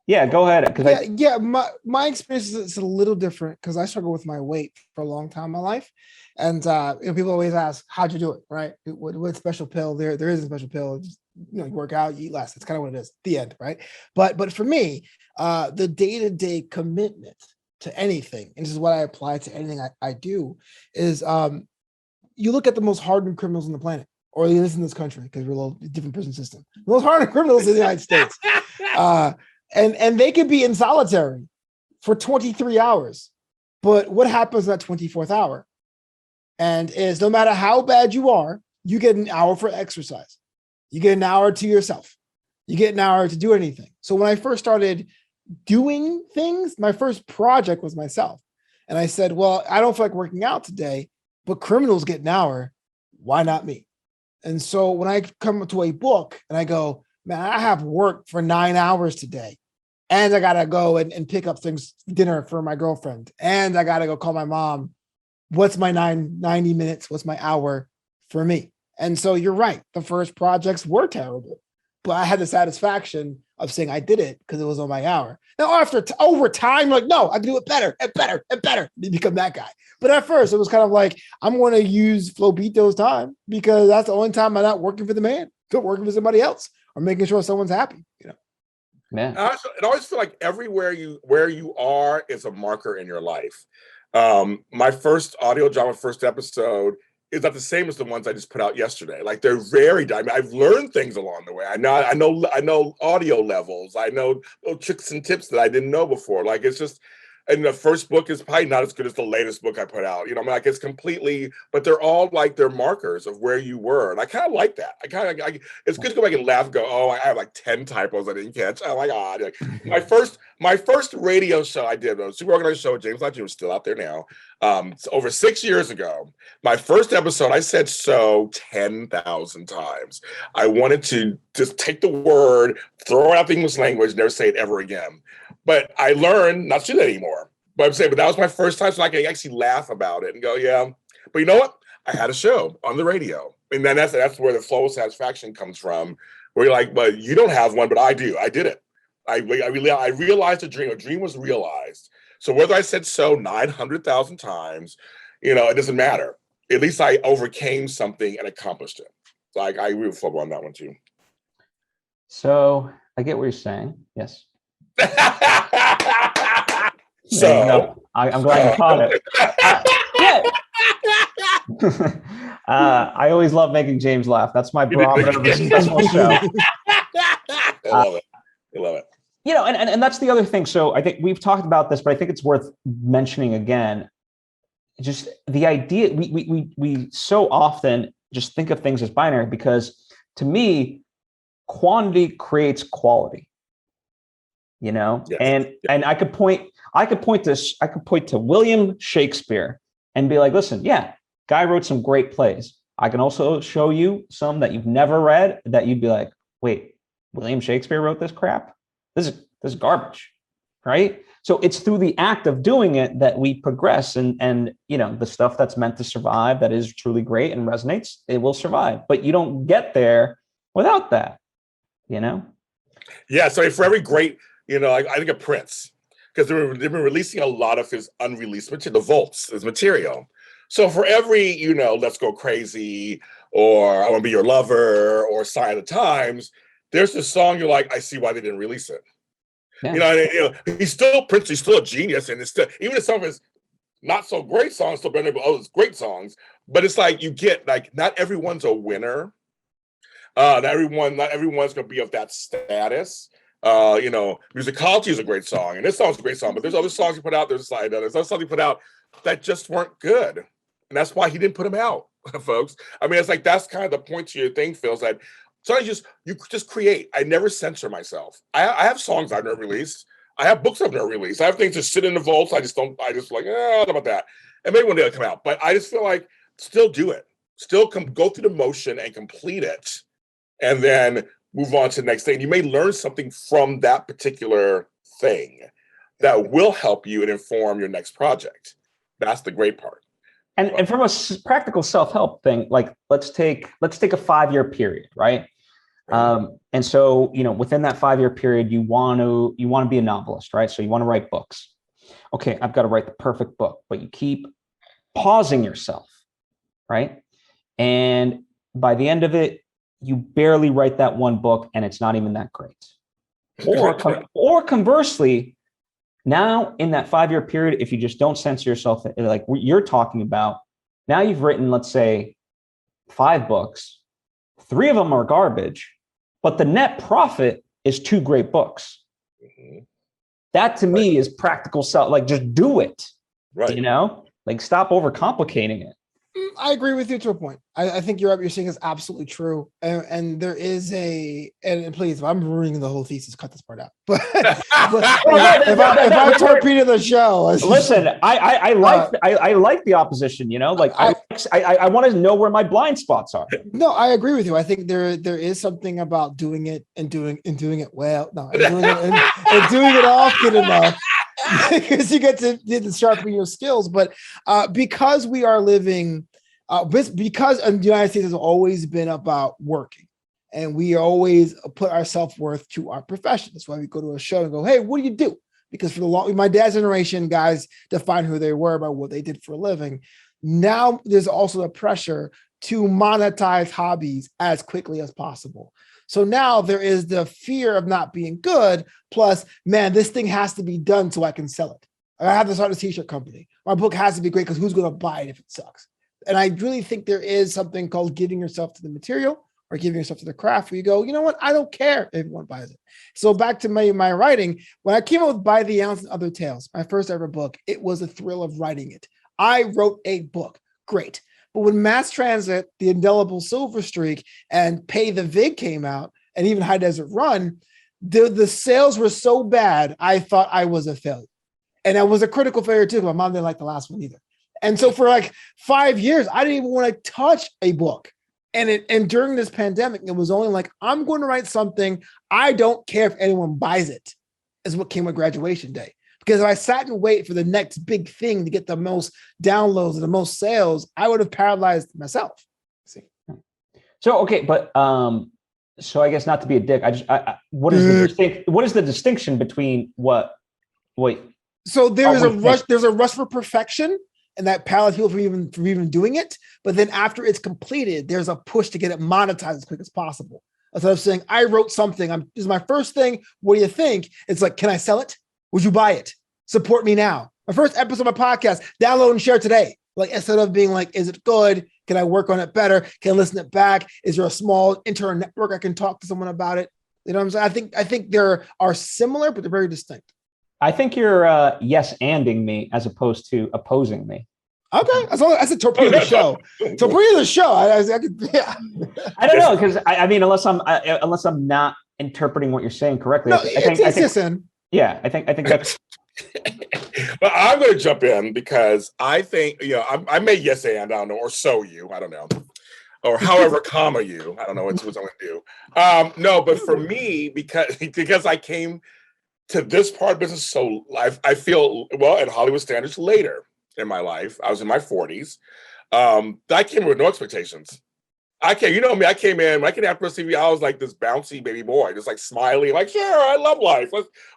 A: yeah, go ahead.
C: My experience is a little different because I struggle with my weight for a long time in my life. And people always ask, how'd you do it? Right? What special pill? There is a special pill. Just, you work out, you eat less. That's kind of what it is. The end, right? But for me, the day-to-day commitment to anything, and this is what I apply to anything I do, is you look at the most hardened criminals on the planet, or at least in this country, because we're a little different prison system. The most hardened criminals in the United States. And they could be in solitary for 23 hours. But what happens in that 24th hour? And is no matter how bad you are, you get an hour for exercise. You get an hour to yourself. You get an hour to do anything. So when I first started doing things, my first project was myself. And I said, well, I don't feel like working out today, but criminals get an hour. Why not me? And so when I come to a book and I go, man, I have work for 9 hours today. And I got to go and pick up dinner for my girlfriend. And I got to go call my mom. What's my 90 minutes? What's my hour for me? And so you're right. The first projects were terrible, but I had the satisfaction of saying I did it because it was on my hour. Now, over time, like, no, I can do it better and better and better. You become that guy. But at first, it was kind of like, I'm going to use Flobito's time because that's the only time I'm not working for the man. to working for somebody else or making sure someone's happy,
B: And I always feel like everywhere where you are is a marker in your life. My first audio drama, first episode, is not the same as the ones I just put out yesterday. Like they're very. I mean, I've learned things along the way. I know audio levels. I know little tricks and tips that I didn't know before. Like it's just. And the first book is probably not as good as the latest book I put out. I mean, like it's completely, but they're all like they're markers of where you were. And I kind of like that. It's good to go back and laugh and go, oh, I have like 10 typos I didn't catch. Oh my God. Like, my first radio show I did, a super organized show with James Lott Jr. was still out there now. Over 6 years ago, my first episode, I said so 10,000 times. I wanted to just take the word, throw it out the English language, never say it ever again. But I learned not to do that anymore. But that was my first time, so I can actually laugh about it and go, yeah. But you know what? I had a show on the radio. And then that's where the flow of satisfaction comes from, where you're like, but you don't have one, but I do. I did it. I realized a dream. A dream was realized. So whether I said so 900,000 times, it doesn't matter. At least I overcame something and accomplished it. So I agree with Flobo on that one too.
A: So I get what you're saying. Yes.
B: So
A: I'm glad you caught it. I always love making James laugh. That's my barometer of a successful show.
B: I love it.
A: And that's the other thing. So I think we've talked about this, but I think it's worth mentioning again. Just the idea we so often just think of things as binary because to me, quantity creates quality. Yes. And I could point to William Shakespeare and be like, listen, yeah, guy wrote some great plays. I can also show you some that you've never read that you'd be like, wait, William Shakespeare wrote this crap? This is garbage, right? So it's through the act of doing it that we progress and the stuff that's meant to survive, that is truly great and resonates, it will survive. But you don't get there without that,
B: Yeah, so for every great, I think of Prince, because they've been releasing a lot of his unreleased material, the vaults, his material. So for every, Let's Go Crazy, or I Want to Be Your Lover, or Sign of the Times, there's this song you're like, I see why they didn't release it. Yeah. He's still Prince, he's still a genius, and it's still, even if some of his not so great songs still better than all his great songs, but it's like you get like not everyone's a winner. Not everyone's gonna be of that status. Musicology is a great song, and this song's a great song, but there's other songs he put out, there's other songs he put out that just weren't good. And that's why he didn't put them out, folks. I mean, it's like that's kind of the point to your thing, Phil, is that sometimes you just create. I never censor myself. I have songs I've never released. I have books I've never released. I have things that sit in the vaults. I just like, I don't know about that. And maybe one day it'll come out. But I just feel like still do it. Still go through the motion and complete it. And then move on to the next thing. You may learn something from that particular thing that will help you and inform your next project. That's the great part.
A: And from a practical self-help thing, like let's take a 5-year period, right? And so, within that 5-year period, you want to be a novelist, right? So you want to write books. Okay, I've got to write the perfect book, but you keep pausing yourself, right? And by the end of it, you barely write that one book and it's not even that great. Or conversely, now in that 5-year period, if you just don't censor yourself, like you're talking about, now you've written, let's say, 5 books, 3 of them are garbage, but the net profit is 2 great books. Mm-hmm. That to me is practical self, like just do it, right? Like stop overcomplicating it.
C: I agree with you to a point. I think you're saying is absolutely true. And there is and please, if I'm ruining the whole thesis, cut this part out. But if I torpedo the show,
A: listen, I like the opposition, like I want to know where my blind spots are.
C: No, I agree with you. I think there is something about doing it and doing it well. No, and doing it often enough. Because you get to sharpen your skills, but because we are living, because the United States has always been about working, and we always put our self-worth to our profession. That's why we go to a show and go, "Hey, what do you do?" Because for my dad's generation, guys defined who they were by what they did for a living. Now there's also the pressure to monetize hobbies as quickly as possible. So now there is the fear of not being good, plus, man, this thing has to be done so I can sell it. I have to start a t-shirt company. My book has to be great because who's going to buy it if it sucks? And I really think there is something called giving yourself to the material or giving yourself to the craft where you go, you know what? I don't care if everyone buys it. So back to my writing, when I came up with By the Ounce and Other Tales, my first ever book, it was a thrill of writing it. I wrote a book. Great. But when Mass Transit, The Indelible Silver Streak, and Pay the Vig came out, and even High Desert Run, the sales were so bad, I thought I was a failure. And I was a critical failure too. My mom didn't like the last one either. And so for like 5 years, I didn't even want to touch a book. And during this pandemic, it was only like, I'm going to write something. I don't care if anyone buys it, is what came with graduation day. Because if I sat and wait for the next big thing to get the most downloads and the most sales, I would have paralyzed myself. See.
A: So, okay, but so I guess not to be a dick, what is the distinction between what?
C: So there's a rush for perfection, and that palate heal for even doing it. But then after it's completed, there's a push to get it monetized as quick as possible. Instead of saying, I wrote something, this is my first thing. What do you think? It's like, can I sell it? Would you buy it? Support me now. My first episode of my podcast, download and share today. Like, instead of being like, is it good? Can I work on it better? Can I listen it back? Is there a small internal network I can talk to someone about it? You know what I'm saying? I think there are similar, but they're very distinct.
A: I think you're yes-anding me as opposed to opposing me.
C: Okay, that's a torpedo show. Torpedo show. I
A: don't know, because I mean, unless I'm not interpreting what you're saying correctly.
C: No,
A: I think that's.
B: But I'm going to jump in because I think, I may yes and I don't know, or so you, I don't know, or however comma you, I don't know what I'm going to do. No, but for me, because I came to this part of business, so I feel at Hollywood standards later in my life. I was in my 40s. I came with no expectations. I came in, when I came after TV, I was like this bouncy baby boy, just like smiling, like, sure, I love life.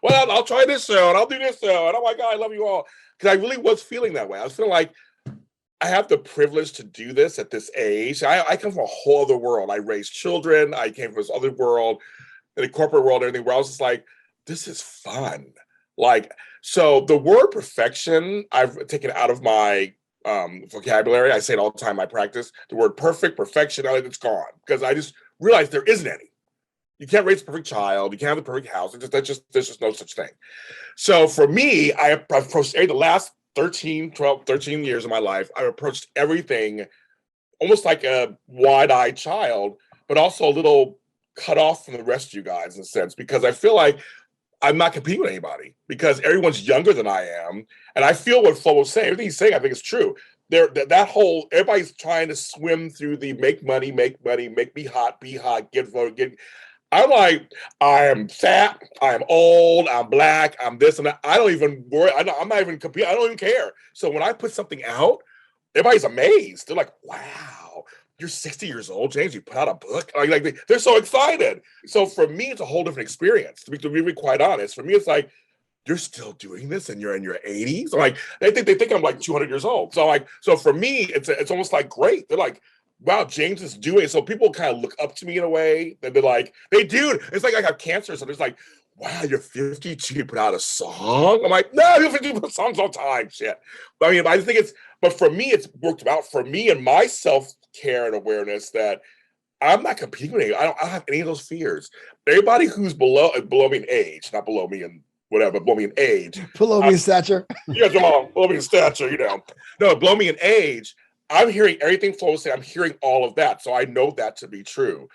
B: I'll try this show, and I'll do this show, and oh my God, I love you all. Because I really was feeling that way. I was feeling like I have the privilege to do this at this age. I come from a whole other world. I raised children. I came from this other world, in the corporate world, and everything, where I was just like, this is fun. Like, so the word perfection, I've taken out of my vocabulary. I say it all the time in my practice. The word perfect, perfection, it's gone, because I just realized there isn't any. You can't raise a perfect child. You can't have the perfect house. There's just no such thing. So for me, I've approached the last 13 years of my life, I've approached everything almost like a wide-eyed child, but also a little cut off from the rest of you guys in a sense, because I feel like I'm not competing with anybody because everyone's younger than I am. And I feel what Flobo's saying, everything he's saying, I think is true. Everybody's trying to swim through the make money, make me hot, be hot, get voted, I'm like, I am fat, I'm old, I'm black, I'm this and that. I don't even worry. I'm not even competing. I don't even care. So when I put something out, everybody's amazed. They're like, wow, you're 60 years old, James, you put out a book? Like they're so excited. So for me, it's a whole different experience, to be quite honest. For me, it's like, you're still doing this and you're in your 80s? Like, they think I'm like 200 years old. So for me, it's almost like great. They're like, wow, James is doing it. So people kind of look up to me in a way that they're like, they do. It's like I have cancer. So it's like, wow, you're 52, you put out a song? I'm like, no, you're 52, put songs all the time. Shit. But I mean, I think but for me, it's worked out for me and my self-care and awareness that I'm not competing with anyone. I don't have any of those fears. Everybody who's below me in age, not below me in whatever, below me in age.
C: Below me in stature.
B: Yeah, below me in stature, No, below me in age. I'm hearing everything Flo say. I'm hearing all of that. So I know that to be true.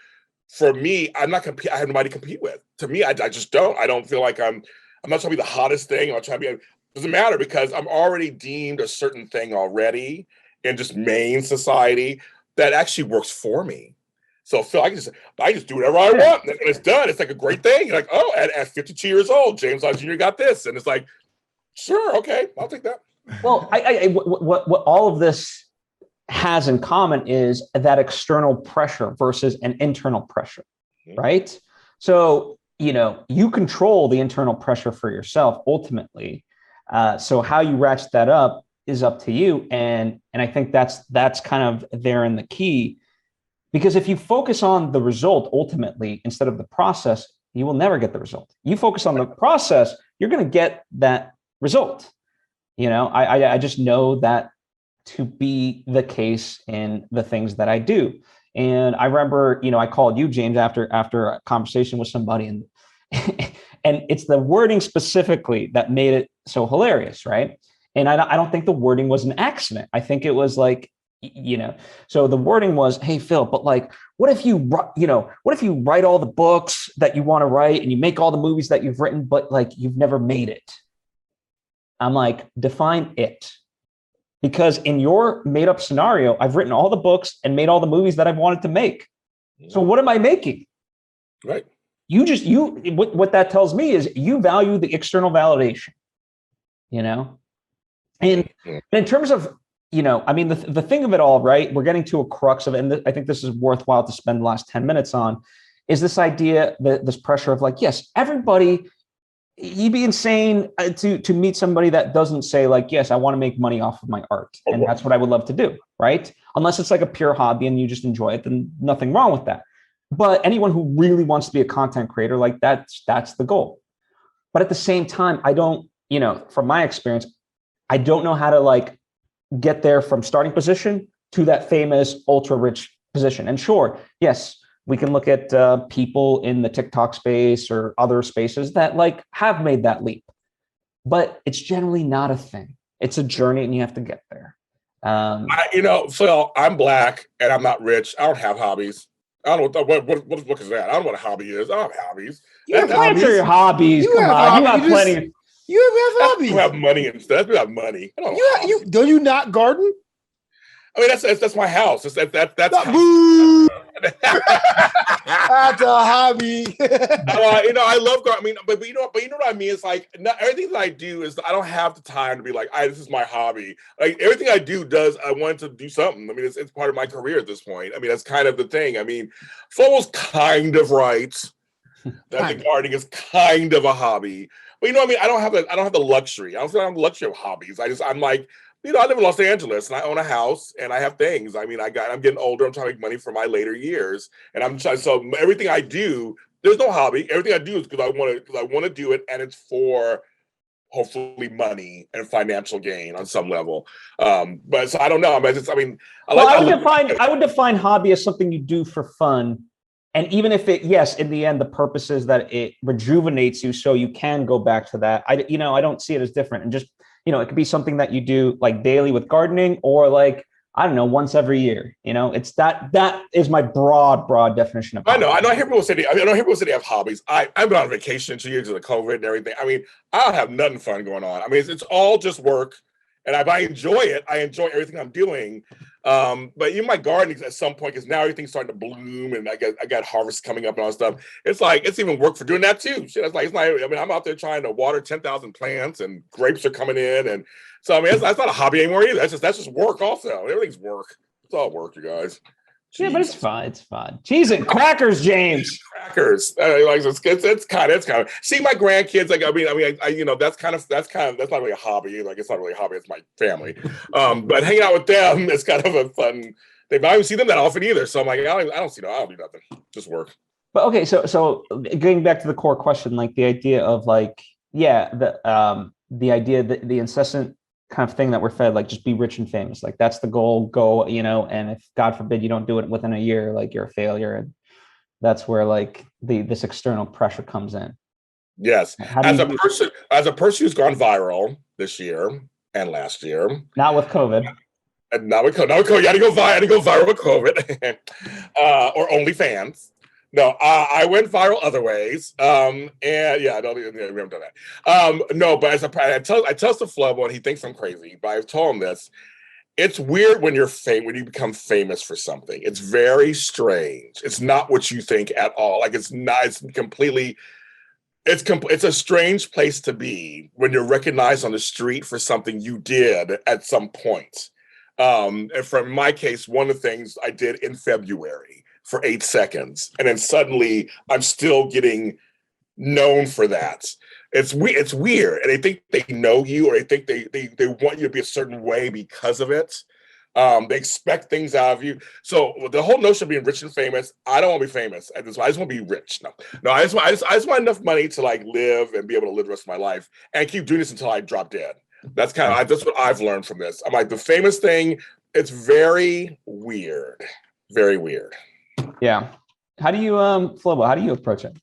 B: For me, I have nobody to compete with. To me, I just don't. I don't feel like I'm not trying to be the hottest thing. I'm not trying to be, doesn't matter because I'm already deemed a certain thing already in just main society that actually works for me. So Phil, I just do whatever I want and it's done. It's like a great thing. You're like, oh, at 52 years old, James Lott Jr. got this. And it's like, sure, okay, I'll take that.
A: Well, what all of this has in common is that external pressure versus an internal pressure, right? So, you control the internal pressure for yourself ultimately. So how you ratchet that up is up to you. And I think that's kind of there in the key, because if you focus on the result ultimately instead of the process, you will never get the result. You focus on the process, you're going to get that result. I just know that to be the case in the things that I do. And I remember, I called you, James, after a conversation with somebody, and and it's the wording specifically that made it so hilarious, right? And I don't think the wording was an accident. I think it was like, so the wording was, hey, Phil, but like, what if you write all the books that you want to write and you make all the movies that you've written, but like you've never made it? I'm like, define it. Because in your made up scenario, I've written all the books and made all the movies that I've wanted to make. So what am I making?
B: Right.
A: What that tells me is you value the external validation, and in terms of, the thing of it all, right? We're getting to a crux of it. And I think this is worthwhile to spend the last 10 minutes on, is this idea that this pressure of like, yes, everybody, you'd be insane to meet somebody that doesn't say like, yes, I want to make money off of my art. And that's what I would love to do. Right. Unless it's like a pure hobby and you just enjoy it, then nothing wrong with that. But anyone who really wants to be a content creator, like that's the goal. But at the same time, I don't, from my experience, I don't know how to like get there from starting position to that famous ultra rich position. And sure, yes, we can look at people in the TikTok space or other spaces that like have made that leap, but it's generally not a thing. It's a journey and you have to get there.
B: Phil, I'm Black and I'm not rich. I don't have hobbies. I don't know what is that? I don't know what a hobby is. I don't have hobbies.
A: You have hobbies. Come on, you have plenty.
C: You have hobbies.
B: You have money and stuff. You have money.
C: Don't you not garden?
B: I mean, that's my house. That's
C: boo. That's a hobby.
B: I love gardening. I mean, but you know what I mean? It's like not everything that I do is I don't have the time to be like, this is my hobby. Like everything I do I want to do something. I mean, it's part of my career at this point. I mean, that's kind of the thing. I mean, Flobo's kind of right that the gardening is kind of a hobby. But I mean, I don't have the luxury. I don't have the luxury of hobbies. I'm like, I live in Los Angeles and I own a house and I have things. I mean, I'm getting older. I'm trying to make money for my later years. And I'm trying, so everything I do, there's no hobby. Everything I do is because I want to do it. And it's for hopefully money and financial gain on some level. But so I don't know. I
A: would define hobby as something you do for fun. And even if in the end, the purpose is that it rejuvenates you so you can go back to that. I don't see it as different. And just, it could be something that you do like daily with gardening or like, I don't know, once every year. It's that is my broad definition of hobby.
B: I know. I hear people say they have hobbies. I've been on vacation 2 years of the COVID and everything. I mean, I don't have nothing fun going on. I mean, it's all just work. And I enjoy it. I enjoy everything I'm doing. But my gardening at some point, because now everything's starting to bloom and I got harvest coming up and all that stuff. It's like, it's even work for doing that too. Shit, it's like, I'm out there trying to water 10,000 plants and grapes are coming in. And so, I mean, that's not a hobby anymore either. That's just work also. Everything's work. It's all work, you guys.
A: Jeez. Yeah, but it's fun. It's fun. Cheese and crackers, James.
B: Crackers. It's kind of. See my grandkids. That's not really a hobby. Like it's not really a hobby. It's my family. But hanging out with them is kind of a fun. I don't see them that often either. So I'm like, I don't do nothing. Just work.
A: But okay, so going back to the core question, like the idea of like, the idea that the incessant kind of thing that we're fed, like just be rich and famous, like that's the goal, go, and if God forbid you don't do it within a year, like you're a failure. And that's where like this external pressure comes in.
B: Yes. As a person who's gone viral this year and last year.
A: Not with COVID.
B: And not with COVID. You had to go viral with COVID. Or OnlyFans. No, I went viral other ways. We haven't done that. No, but I tell Flobo, and he thinks I'm crazy, but I've told him this. It's weird when when you become famous for something. It's very strange. It's not what you think at all. Like it's a strange place to be when you're recognized on the street for something you did at some point. And from my case, one of the things I did in February for 8 seconds. And then suddenly I'm still getting known for that. It's weird, and they think they know you, or they think they want you to be a certain way because of it. They expect things out of you. So the whole notion of being rich and famous, I don't want to be famous. I just want to be rich. No, I just want enough money to like live and be able to live the rest of my life and keep doing this until I drop dead. That's that's what I've learned from this. I'm like, the famous thing, it's very weird. Very weird.
A: Yeah. How do you, Flobo, how do you approach it?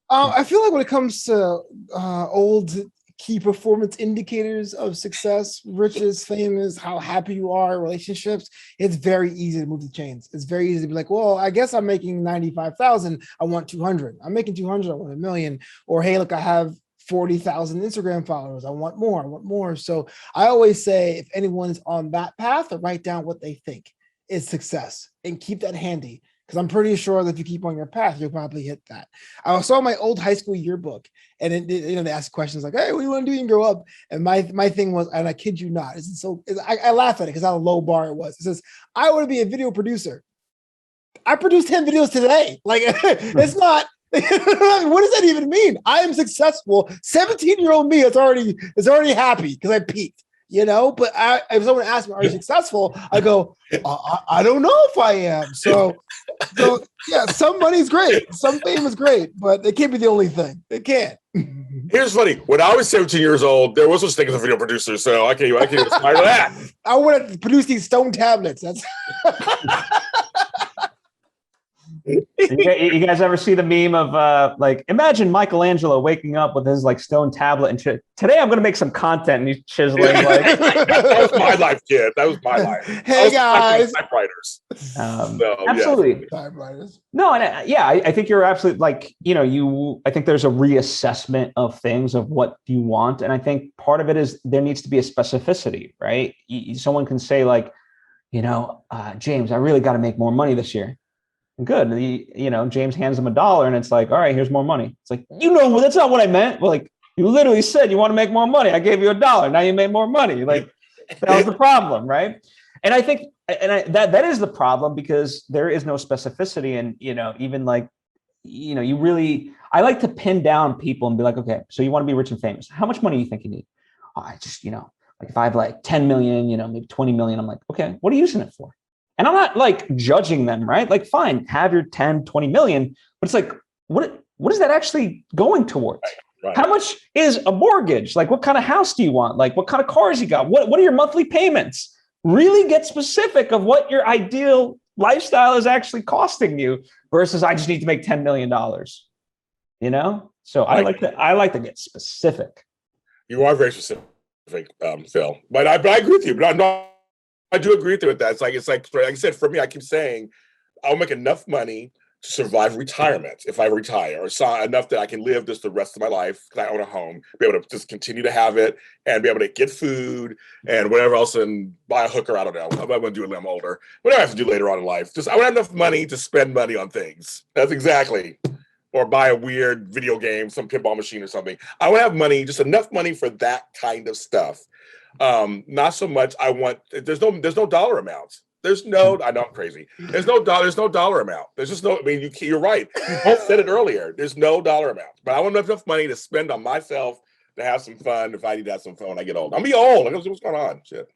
C: I feel like when it comes to old key performance indicators of success, riches, famous, how happy you are, relationships, it's very easy to move the chains. It's very easy to be like, well, I guess I'm making 95,000. I want 200. I'm making 200. I want 1 million. Or, hey, look, I have 40,000 Instagram followers. I want more. I want more. So I always say, if anyone is on that path, to write down what they think is success and keep that handy. Because I'm pretty sure that if you keep on your path, you'll probably hit that. I saw my old high school yearbook, and they ask questions like, "Hey, what do you want to do when you grow up?" And my thing was, and I kid you not, I laugh at it because how low bar it was. It says, "I want to be a video producer." I produced 10 videos today. Like, it's not. What does that even mean? I am successful. 17-year-old me is already happy because I peaked. But if someone asks me, "Are you successful?" I go, I don't know if I am. So yeah, some money's great, some fame is great, but it can't be the only thing. It can't.
B: Here's funny. When I was 17 years old, there was such thing as a video producer, so I can't aspire to that.
C: I want to produce these stone tablets. That's
A: You guys ever see the meme of like, imagine Michelangelo waking up with his like stone tablet and today I'm going to make some content, and he's chiseling like.
B: That was my life, kid. That was my life.
C: Hey guys,
B: typewriters.
A: Absolutely.
B: Yeah.
C: Typewriters.
A: No, and I think you're absolutely like, I think there's a reassessment of things of what you want, and I think part of it is there needs to be a specificity, right? Someone can say like, James, I really got to make more money this year. Good. James hands him $1 and it's like, all right, here's more money. It's like, that's not what I meant. Well, like, you literally said you want to make more money. I gave you $1. Now you made more money. Like, that was the problem, right? And I think, that is the problem, because there is no specificity. And, even like, I like to pin down people and be like, okay, so you want to be rich and famous. How much money do you think you need? Oh, I just, like if I have like 10 million, maybe 20 million, I'm like, okay, what are you using it for? And I'm not like judging them, right? Like, fine, have your 10, 20 million, but it's like, what is that actually going towards? Right. How much is a mortgage? Like, what kind of house do you want? Like, what kind of cars you got? What are your monthly payments? Really get specific of what your ideal lifestyle is actually costing you versus I just need to make $10 million, So I like to get specific.
B: You are very specific, Phil, but I agree with you, but I'm not. I do agree with you with that. It's like I said, for me, I keep saying I'll make enough money to survive retirement if I retire, or enough that I can live just the rest of my life because I own a home, be able to just continue to have it and be able to get food and whatever else, and buy a hooker. I don't know. I'm going to do it when I'm older. Whatever I have to do later on in life. Just I want enough money to spend money on things. That's exactly. Or buy a weird video game, some pinball machine or something. I want to have money, just enough money for that kind of stuff. Not so much. There's no dollar amounts. I know I'm crazy. There's no dollar amount. There's just no, you're right. You both said it earlier. There's no dollar amount, but I want enough money to spend on myself to have some fun. If I need to have some fun when I get old, I'm be old. Like, what's going on? Shit.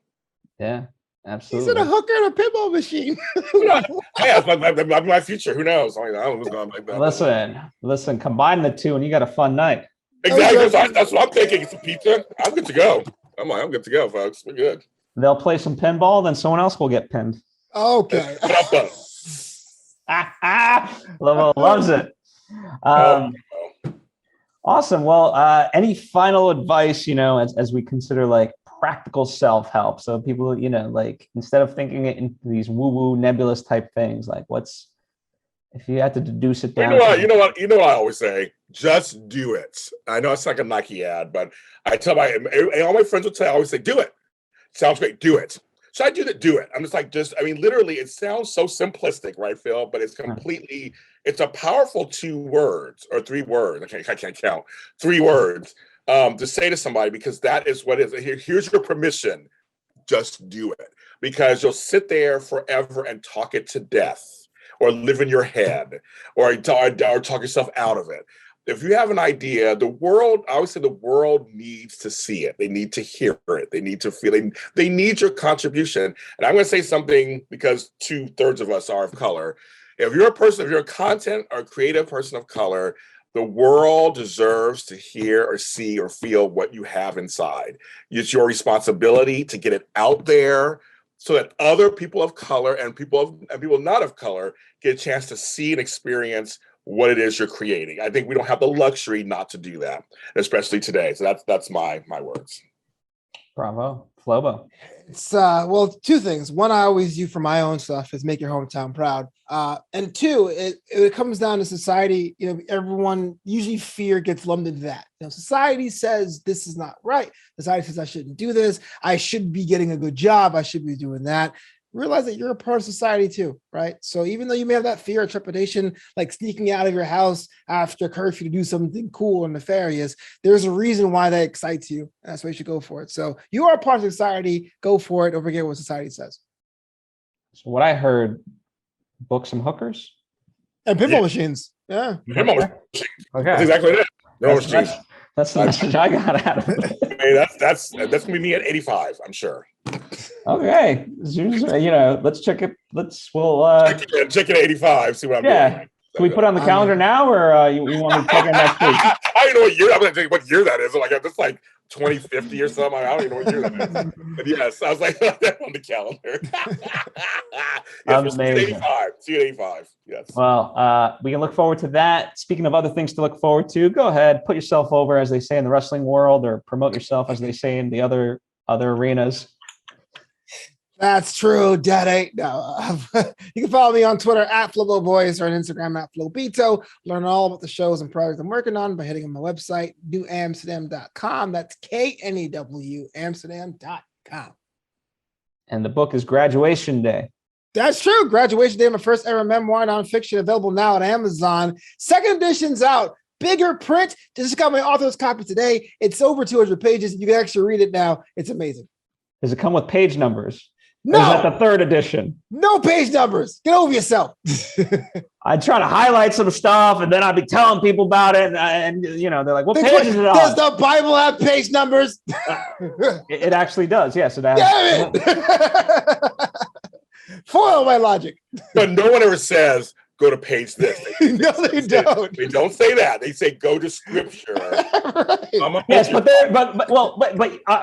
A: Yeah, absolutely.
C: He's in a hooker and a pinball machine.
B: Yeah, it's my future. Who knows? I don't know what's going on like that.
A: Listen, combine the two and you got a fun night.
B: Exactly. That's what I'm thinking. Some pizza. I'm good to go. I'm good to go, folks. We're good.
A: They'll play some pinball, then someone else will get pinned.
C: Okay.
A: Lobo loves it. Awesome. Well, any final advice, as we consider like practical self-help? So people, like instead of thinking it in these woo-woo nebulous type things, like if you had to deduce it down.
B: You know what I always say? Just do it. I know it's like a Nike ad, but I tell all my friends would say, I always say, do it. Sounds great. Do it. So I do it. I'm just like, literally, it sounds so simplistic, right, Phil? But it's it's a powerful 2 words or 3 words. I can't count. 3 words to say to somebody, because that is what it is. Here's your permission. Just do it. Because you'll sit there forever and talk it to death, or live in your head, or talk yourself out of it. if you have an idea, the world, I always say the world needs to see it. They need to hear it. They need to feel it. They need your contribution. And I'm going to say something because 2/3 of us are of color. If you're a content or creative person of color, the world deserves to hear or see or feel what you have inside. It's your responsibility to get it out there so that other people of color and people not of color get a chance to see and experience what it is you're creating. I think we don't have the luxury not to do that, especially today. So that's my words.
A: Bravo. Flobo.
C: It's well, two things. One, I always do for my own stuff is make your hometown proud. And two, it comes down to society. You know, everyone usually fear gets lumped into that. You know, society says this is not right. Society says I shouldn't do this. I should be getting a good job. I should be doing that. Realize that you're a part of society too, right? So even though you may have that fear or trepidation, like sneaking out of your house after curfew to do something cool and nefarious, there's a reason why that excites you. And that's why you should go for it. So you are a part of society. Go for it. Don't forget what society says.
A: So what I heard, book some hookers
C: and pinball machines. Yeah.
B: Pinball machines.
A: Okay.
B: That's exactly it.
A: That's the message I got out of it.
B: I mean, that's gonna be me at 85, I'm sure.
A: Okay, let's check it.
B: Check it at 85. See what I'm doing.
A: Can we put it on the calendar now, or you want me to check it next week?
B: I don't know what year. I'm gonna tell you what year that is. Like that's like 2050 or something. I don't even know what year that is. But yes, I was like that on the calendar. Yes,
A: Amazing.
B: See you at 85. Yes.
A: Well, we can look forward to that. Speaking of other things to look forward to, go ahead, put yourself over, as they say in the wrestling world, or promote yourself, as they say in the other arenas.
C: That's true, Daddy. No, you can follow me on Twitter at Flobo Boyce or on Instagram at flobito. Learn all about the shows and projects I'm working on by hitting on my website, newamsterdam.com. That's KNEW Amsterdam.com.
A: And the book is Graduation Day.
C: That's true. Graduation Day, my first ever memoir nonfiction, available now on Amazon. Second edition's out. Bigger print. Just got my author's copy today. It's over 200 pages. You can actually read it now. It's amazing.
A: Does it come with page numbers?
C: No.
A: Or is that the third edition?
C: No page numbers. Get over yourself.
A: I try to highlight some stuff, and then I'd be telling people about it, and they're like, "What page is it on?"
C: Does the Bible have page numbers?
A: It actually does. Yes, it has.
C: Damn it! Foil my logic.
B: But no one ever says, go to page this.
C: No, they don't.
B: They don't say that. They say go to scripture.
C: Right.
A: Yes, but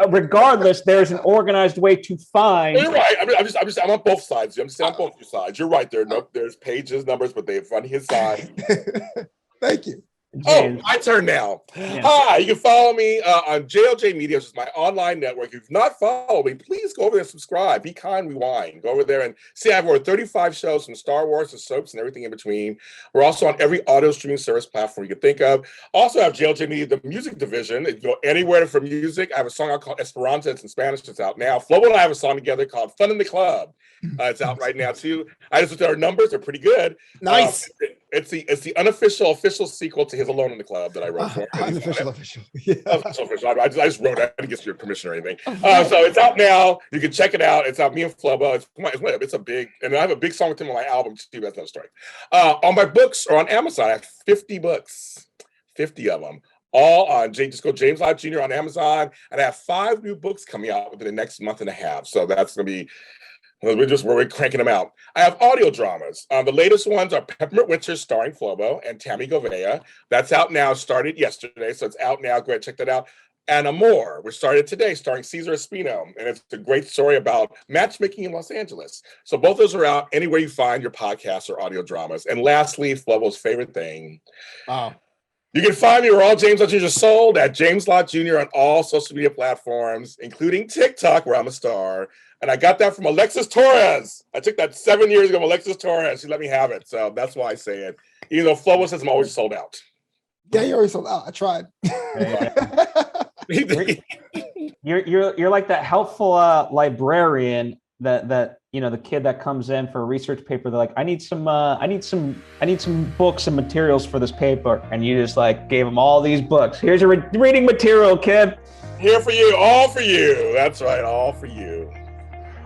A: regardless, there's an organized way to find.
B: You're right. I'm on both sides. I'm saying on both your sides. You're right. There's pages, numbers, but they're on his side.
C: Thank you.
A: James.
B: Oh, my turn now.
A: Yeah.
B: Hi, you can follow me on JLJ Media, which is my online network. If you've not followed me, please go over there and subscribe. Be kind, rewind. Go over there and see I have over 35 shows from Star Wars to soaps and everything in between. We're also on every audio streaming service platform you can think of. Also have JLJ Media, the music division. If you go anywhere for music, I have a song out called Esperanza. It's in Spanish. It's out now. Flobo and I have a song together called Fun in the Club. It's out right now too. I just looked at our numbers; they're pretty good.
C: Nice.
B: It's the unofficial official sequel to his Alone in the Club that I wrote for.
C: Unofficial. Yeah.
B: Official. I just wrote it. I didn't get your permission or anything. So it's out now. You can check it out. It's out. Me and Flobo. It's a big, and I have a big song with him on my album too. That's another story. On my books or on Amazon, I have 50 books, 50 of them. All on just go James Lott Jr. on Amazon, and I have 5 new books coming out within the next month and a half. So that's gonna be. We're cranking them out. I have audio dramas. The latest ones are Peppermint Winters starring Flobo and Tammy Govea. That's out now, started yesterday, so it's out now. Go ahead, check that out. And Amor, which started today, starring Cesar Espino. And it's a great story about matchmaking in Los Angeles. So both those are out anywhere you find your podcasts or audio dramas. And lastly, Flobo's favorite thing.
C: Wow.
B: You can find me where all James Lott Jr. is sold at James Lott Jr. on all social media platforms, including TikTok, where I'm a star. And I got that from Alexis Torres. I took that 7 years ago from Alexis Torres. She let me have it. So that's why I say it. Even though Flobo says I'm always sold out.
C: Yeah, you already sold out. I tried.
A: You're like that helpful librarian that the kid that comes in for a research paper. They're like, I need some books and materials for this paper, and you just like gave them all these books. Here's your reading material, kid.
B: Here for you, all for you. That's right, all for you.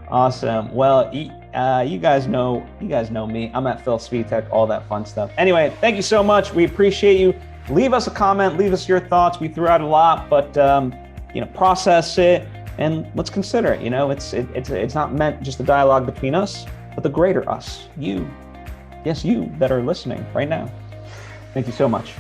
A: Awesome. Well, you guys know me. I'm at Phil Svitek, all that fun stuff. Anyway, thank you so much. We appreciate you. leave us a comment, leave us your thoughts. We threw out a lot, but process it and let's consider it. It's not meant just a dialogue between us, but the greater us, you. Yes, you that are listening right now. Thank you so much.